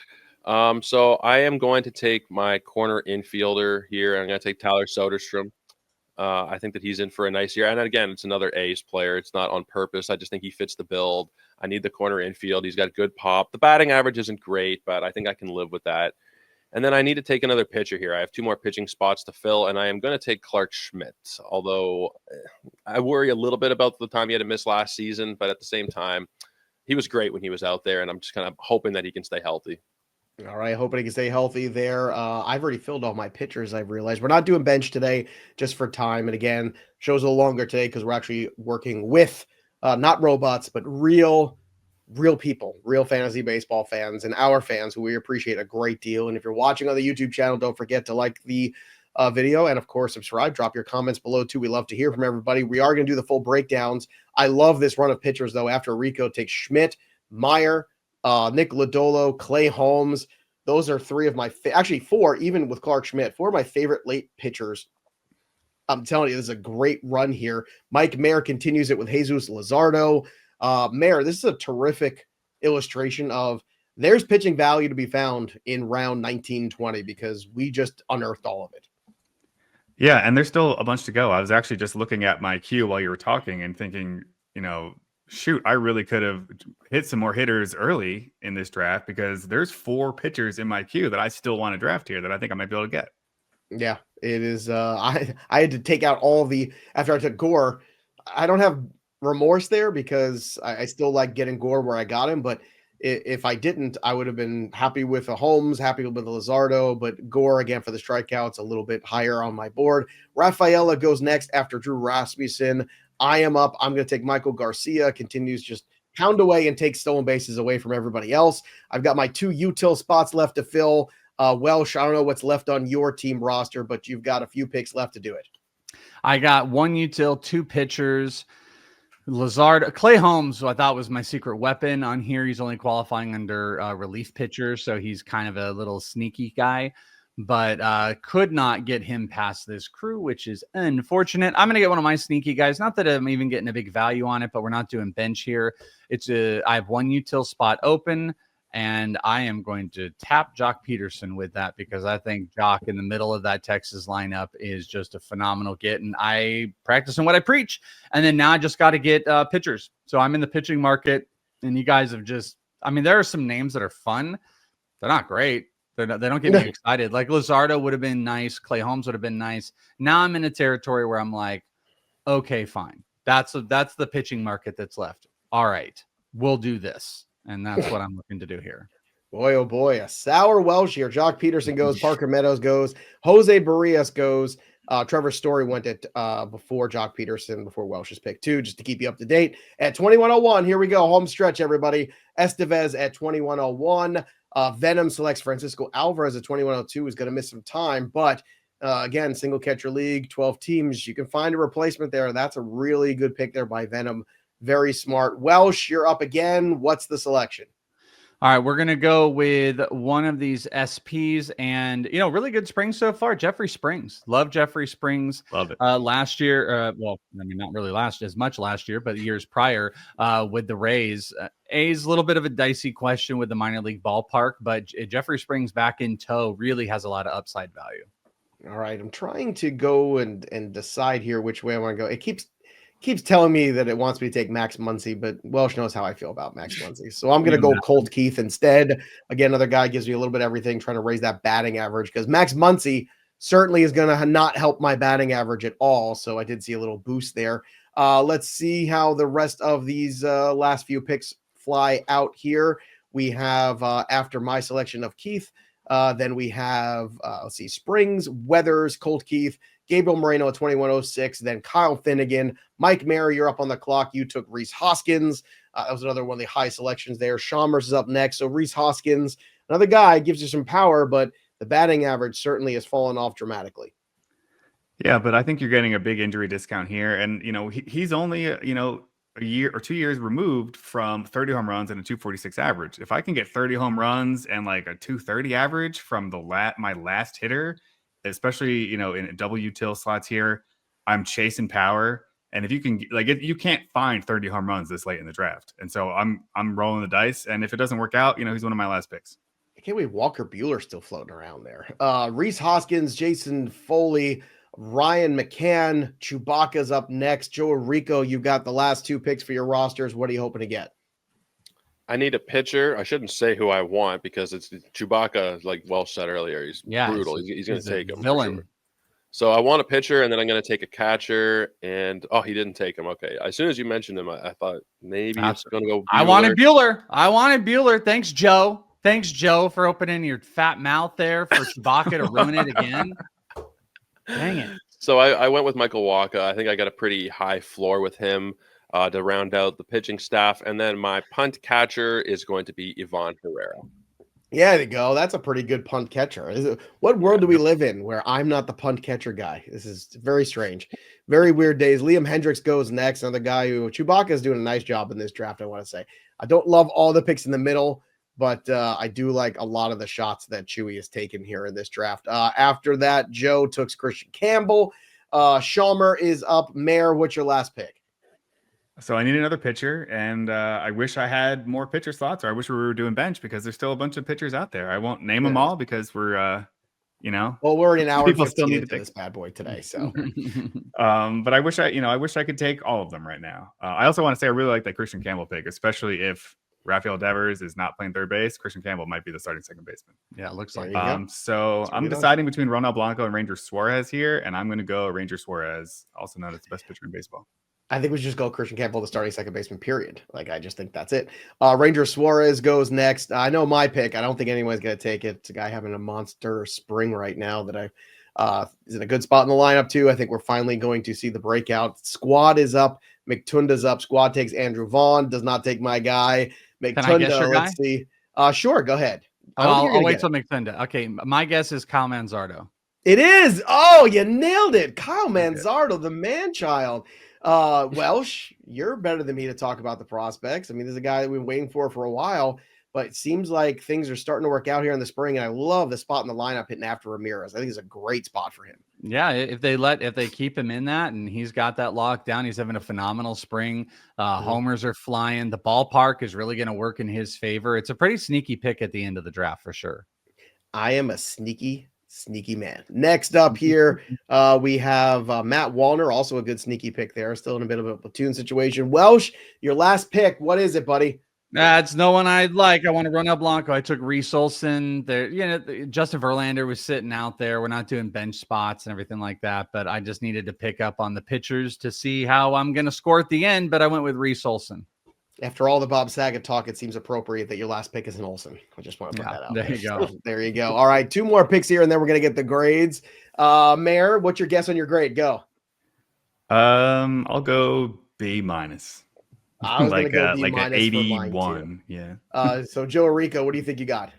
S3: So I am going to take my corner infielder here. I'm going to take Tyler Soderstrom. I think that he's in for a nice year. And again, it's another ace player. It's not on purpose. I just think he fits the build. I need the corner infield. He's got good pop. The batting average isn't great, but I think I can live with that. And then I need to take another pitcher here. I have 2 more pitching spots to fill, and I am going to take Clark Schmidt, although I worry a little bit about the time he had to miss last season, but at the same time, he was great when he was out there, and I'm just kind of hoping that he can stay healthy.
S1: All right, hoping he can stay healthy there. I've already filled all my pitchers, I've realized. We're not doing bench today just for time, and again, show's a little longer today because we're actually working with not robots, but real people, real fantasy baseball fans, and our fans who we appreciate a great deal. And if you're watching on the YouTube channel, don't forget to like the video, and of course subscribe. Drop your comments below too. We love to hear from everybody. We are going to do the full breakdowns. I love this run of pitchers though. After Rico takes Schmidt, Maher, Nick Lodolo, Clay Holmes. Those are 3 of my actually 4, even with Clark Schmidt, 4 of my favorite late pitchers. I'm telling you, this is a great run here. Mike Mayer continues it with Jesus Luzardo. Mayer, this is a terrific illustration of there's pitching value to be found in round 1920, because we just unearthed all of it.
S2: Yeah, and there's still a bunch to go. I was actually just looking at my queue while you were talking and thinking, shoot, I really could have hit some more hitters early in this draft, because there's 4 pitchers in my queue that I still want to draft here that I think I might be able to get.
S1: Yeah, it is. I had to take out all after I took Gore. I don't have remorse there, because I still like getting Gore where I got him, but if I didn't, I would have been happy with a Holmes, happy with a Luzardo, but Gore again for the strikeouts a little bit higher on my board. Rafaela goes next after Drew Rasmussen. I am up. I'm going to take Michael Garcia, continues just pound away and take stolen bases away from everybody else. I've got my 2 util spots left to fill. Welsh, I don't know what's left on your team roster, but you've got a few picks left to do it.
S4: I got 1 util, 2 pitchers. Lazard, Clay Holmes, who I thought was my secret weapon on here. He's only qualifying under relief pitcher, so he's kind of a little sneaky guy, but could not get him past this crew, which is unfortunate. I'm going to get one of my sneaky guys. Not that I'm even getting a big value on it, but we're not doing bench here. I have 1 util spot open, and I am going to tap Jock Peterson with that because I think Jock in the middle of that Texas lineup is just a phenomenal get. And I practice on what I preach. And then now I just got to get pitchers. So I'm in the pitching market, and you guys have there are some names that are fun. They're not great. They don't get me excited. Like Luzardo would have been nice. Clay Holmes would have been nice. Now I'm in a territory where I'm like, okay, fine. That's the pitching market that's left. All right, we'll do this. And that's what I'm looking to do here.
S1: Boy, oh boy, a sour Welsh here. Jock Peterson goes, Parker Meadows goes, Jose Barrios goes. Trevor Story went it before Jock Peterson, before Welsh's pick too, just to keep you up to date. At 2101, here we go. Home stretch, everybody. Estevez at 2101. Venom selects Francisco Alvarez at 2102. Is going to miss some time, but again, single catcher league, 12 teams. You can find a replacement there. That's a really good pick there by Venom. Very smart. Welsh, you're up again. What's the selection?
S4: All right, we're going to go with one of these SPs and, really good Springs so far. Jeffrey Springs. Love Jeffrey Springs.
S2: Love it.
S4: Last year, not really as much last year, but years prior with the Rays. A's a little bit of a dicey question with the minor league ballpark, but Jeffrey Springs back in tow really has a lot of upside value.
S1: All right, I'm trying to go and decide here which way I want to go. It keeps telling me that it wants me to take Max Muncy, but Welsh knows how I feel about Max Muncy. So I'm going to go Colt Keith instead. Again, another guy gives me a little bit of everything, trying to raise that batting average because Max Muncy certainly is going to not help my batting average at all. So I did see a little boost there. Let's see how the rest of these last few picks fly out here. We have, after my selection of Keith, then we have, Springs, Weathers, Colt Keith, Gabriel Moreno at 2106, then Kyle Finnegan, Mike Maher, you're up on the clock. You took Rhys Hoskins. That was another one of the high selections there. Chalmers is up next. So Rhys Hoskins, another guy, gives you some power, but the batting average certainly has fallen off dramatically.
S2: Yeah, but I think you're getting a big injury discount here. And, he's only, a year or 2 years removed from 30 home runs and a 246 average. If I can get 30 home runs and like a 230 average from my last hitter, especially, in double util slots here, I'm chasing power. And if you can, you can't find 30 home runs this late in the draft. And so I'm rolling the dice. And if it doesn't work out, he's one of my last picks.
S1: I can't believe Walker Buehler's still floating around there. Rhys Hoskins, Jason Foley, Ryan McCann, Chewbacca's up next. Joe Orrico, you've got the last 2 picks for your rosters. What are you hoping to get?
S3: I need a pitcher. I shouldn't say who I want because it's Chewbacca, like Welsh said earlier. He's brutal. He's going to take him.
S4: Villain.
S3: Sure. So I want a pitcher, and then I'm going to take a catcher. And he didn't take him. Okay. As soon as you mentioned him, I thought maybe it's going to go Buehler.
S4: I wanted Buehler. Thanks, Joe. Thanks, Joe, for opening your fat mouth there for Chewbacca to ruin it again. Dang it.
S3: So I went with Michael Wacha. I think I got a pretty high floor with him to round out the pitching staff. And then my punt catcher is going to be Ivan Herrera.
S1: Yeah, there you go. That's a pretty good punt catcher. What world do we live in where I'm not the punt catcher guy? This is very strange. Very weird days. Liam Hendricks goes next. Another guy who Chewbacca is doing a nice job in this draft, I want to say. I don't love all the picks in the middle, but I do like a lot of the shots that Chewy has taken here in this draft. After that, Joe took Christian Campbell. Chalmer is up. Maher, what's your last pick?
S2: So I need another pitcher, and I wish I had more pitcher slots, or I wish we were doing bench because there's still a bunch of pitchers out there. I won't name them all because we're, well,
S1: we're in an hour.
S2: People still need to
S1: take this bad boy today. So,
S2: but I wish I could take all of them right now. I also want to say I really like that Christian Campbell pick, especially if Rafael Devers is not playing third base. Christian Campbell might be the starting second baseman.
S4: Yeah, it looks like.
S2: So I'm deciding between Ronald Blanco and Ranger Suarez here, and I'm going to go Ranger Suarez, also known as the best pitcher in baseball.
S1: I think we should just go Christian Campbell, the starting second baseman, period. I just think that's it. Ranger Suarez goes next. I know my pick. I don't think anyone's going to take it. It's a guy having a monster spring right now that is in a good spot in the lineup too. I think we're finally going to see the breakout. Squad is up. McTunda's up. Squad takes Andrew Vaughn. Does not take my guy. McTunda, let's see. Sure, go ahead.
S4: I'll wait till McFinda. Okay, my guess is Kyle Manzardo.
S1: It is. Oh, you nailed it. Kyle Manzardo, the man-child. Welsh, you're better than me to talk about the prospects. I mean, this is a guy that we've been waiting for a while, but it seems like things are starting to work out here in the spring, and I love the spot in the lineup hitting after Ramirez. I think it's a great spot for him.
S4: Yeah, if they keep him in that and he's got that locked down, he's having a phenomenal spring. Homers are flying. The ballpark is really going to work in his favor. It's a pretty sneaky pick at the end of the draft for sure.
S1: I am a sneaky man. Next up here, we have Matt Wallner, also a good sneaky pick there. Still in a bit of a platoon situation. Welsh, your last pick. What is it, buddy?
S4: That's no one I'd like. I want to run up Blanco. I took Reese Olson. There, Justin Verlander was sitting out there. We're not doing bench spots and everything like that, but I just needed to pick up on the pitchers to see how I'm going to score at the end. But I went with Reese Olson.
S1: After all the Bob Saget talk, it seems appropriate that your last pick is an Olson. I just want to put that out there.
S4: There you go.
S1: So, there you go. All right, 2 more picks here, and then we're going to get the grades. Maher, what's your guess on your grade? Go.
S2: I'll go B-.
S1: I was
S2: like
S1: go
S2: like an 81. Yeah.
S1: So Joe Orrico, what do you think you got?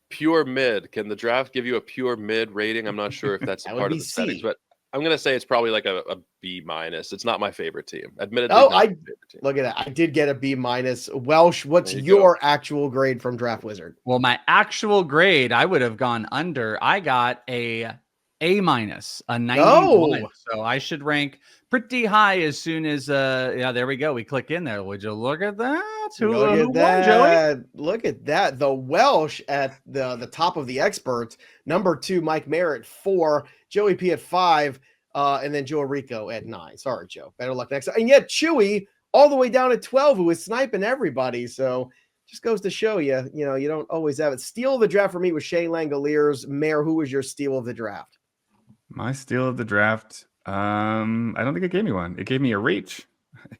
S3: Pure mid. Can the draft give you a pure mid rating? I'm not sure if that's part of the settings, but I'm gonna say it's probably like a B-. It's not my favorite team. Admittedly,
S1: look at that. I did get a B-. Welsh, what's your actual grade from Draft Wizard?
S4: Well, my actual grade, I would have gone under. I got a A-, a 91. Oh. So I should rank pretty high as soon as there we go. We click in there. Would you look at that? Who won, Joey?
S1: Look at that. The Welsh at the top of the experts. Number 2, Mike Maher at 4, Joey P at 5, and then Joe Orrico at 9. Sorry, Joe. Better luck next time. And yet Chewy all the way down at 12, who is sniping everybody. So just goes to show you, you don't always have it. Steal of the draft for me was Shea Langoliers. Maher, who was your steal of the draft?
S2: My steal of the draft. I don't think it gave me one. It gave me a reach.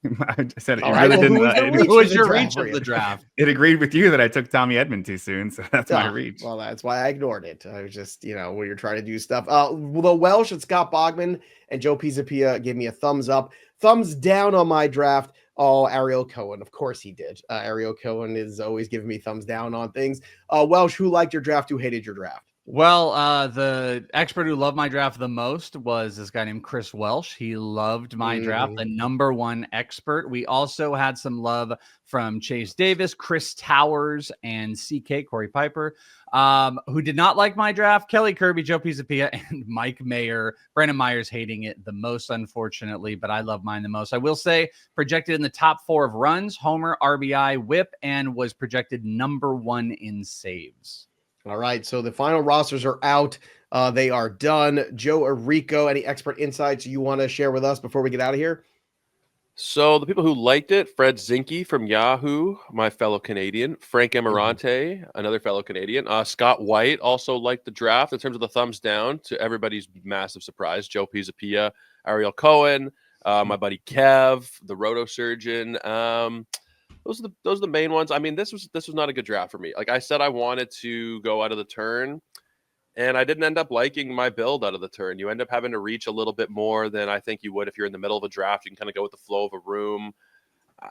S2: I said it really didn't.
S4: Who was your reach of the draft?
S2: It agreed with you that I took Tommy Edman too soon, so that's my reach.
S1: Well, that's why I ignored it. I was just, when you're trying to do stuff. The Welsh and Scott Bogman and Joe Pisapia gave me a thumbs up. Thumbs down on my draft. Oh, Ariel Cohen. Of course he did. Ariel Cohen is always giving me thumbs down on things. Welsh, who liked your draft? Who hated your draft?
S4: Well, the expert who loved my draft the most was this guy named Chris Welsh. He loved my draft, the number 1 expert. We also had some love from Chase Davis, Chris Towers, and CK, Corey Piper, who did not like my draft. Kelly Kirby, Joe Pisapia, and Mike Mayer. Brandon Myers hating it the most, unfortunately, but I love mine the most. I will say projected in the top 4 of runs, homer, RBI, whip, and was projected number 1 in saves.
S1: All right, so the final rosters are out. They are done. Joe Orrico, any expert insights you want to share with us before we get out of here?
S3: So the people who liked it, Fred Zinke from Yahoo, my fellow Canadian, Frank Emirante, another fellow Canadian, Scott White also liked the draft in terms of the thumbs down, to everybody's massive surprise. Joe Pisapia, Ariel Cohen, my buddy Kev, the Roto surgeon. Those are the main ones. I mean, this was not a good draft for me. Like I said, I wanted to go out of the turn, and I didn't end up liking my build out of the turn. You end up having to reach a little bit more than I think you would if you're in the middle of a draft. You can kind of go with the flow of a room.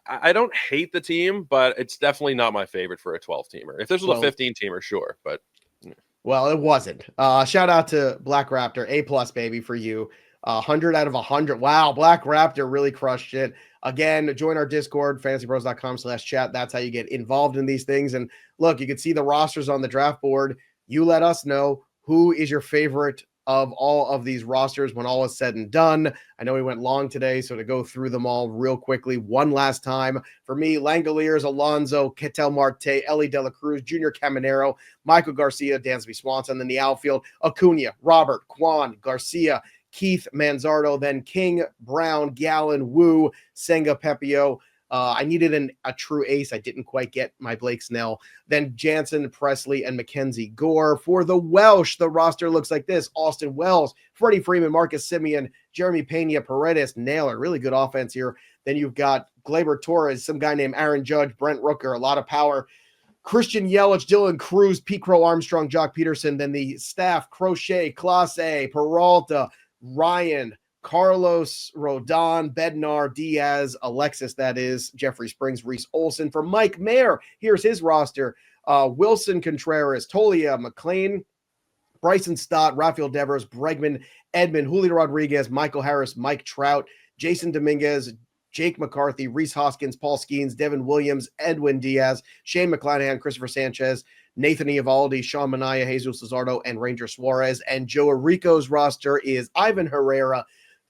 S3: I don't hate the team, but it's definitely not my favorite for a 12-teamer. If this was a 15-teamer, sure, but
S1: well, it wasn't. Shout out to Black Raptor, A+ baby for you. 100 out of 100. Wow, Black Raptor really crushed it. Again, join our Discord, fantasypros.com/chat. That's how you get involved in these things. And look, you can see the rosters on the draft board. You let us know who is your favorite of all of these rosters when all is said and done. I know we went long today, so to go through them all real quickly one last time. For me, Langoliers, Alonso, Ketel Marte, Ellie De La Cruz, Junior Caminero, Michael Garcia, Dansby Swanson, then the outfield, Acuna, Robert, Kwan, Garcia, Keith, Manzardo, then King, Brown, Gallen, Wu, Senga, Pepio. I needed a true ace. I didn't quite get my Blake Snell. Then Jansen, Presley, and Mackenzie Gore. For the Welsh, the roster looks like this. Austin Wells, Freddie Freeman, Marcus Simeon, Jeremy Pena, Paredes, Naylor. Really good offense here. Then you've got Gleyber Torres, some guy named Aaron Judge, Brent Rooker, a lot of power. Christian Yelich, Dylan Cruz, Pete Crow Armstrong, Jock Peterson. Then the staff, Crochet, Clase, Peralta, Ryan, Carlos Rodon, Bednar, Diaz, Alexis, that is, Jeffrey Springs, Reese Olson. For Mike Mayer, here's his roster. Wilson Contreras, Tolia, McLean, Bryson Stott, Rafael Devers, Bregman, Edmund, Julio Rodriguez, Michael Harris, Mike Trout, Jason Dominguez, Jake McCarthy, Reese Hoskins, Paul Skeens, Devin Williams, Edwin Diaz, Shane McClanahan, Christopher Sanchez, Nathan Eovaldi, Sean Manaea, Jesus Luzardo, and Ranger Suarez. And Joe Orrico's roster is Ivan Herrera,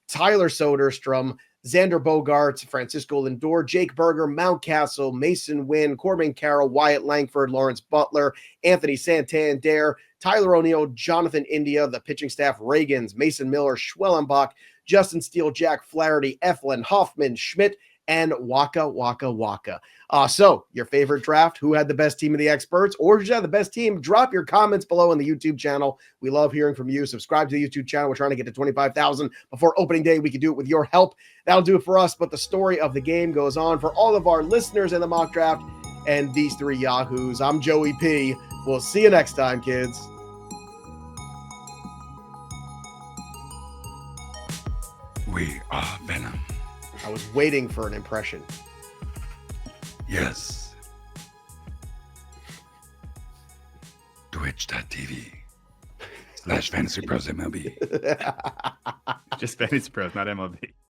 S1: Tyler Soderstrom, Xander Bogaerts, Francisco Lindor, Jake Berger, Mountcastle, Mason Wynn, Corbin Carroll, Wyatt Langford, Lawrence Butler, Anthony Santander, Tyler O'Neill, Jonathan India, the pitching staff, Reagans, Mason Miller, Schwellenbach, Justin Steele, Jack Flaherty, Eflin, Hoffman, Schmidt, and Waka Waka Waka. So your favorite draft, who had the best team of the experts, or who had the best team? Drop your comments below on the YouTube channel. We love hearing from you. Subscribe to the YouTube channel. We're trying to get to 25,000 before opening day. We can do it with your help. That'll do it for us. But the story of the game goes on for all of our listeners in the mock draft and these three yahoos. I'm Joey P. We'll see you next time, kids.
S5: We are Venom.
S1: I was waiting for an impression.
S5: Yes. Twitch.tv/FantasyPros MLB.
S2: Just Fantasy Pros, not MLB.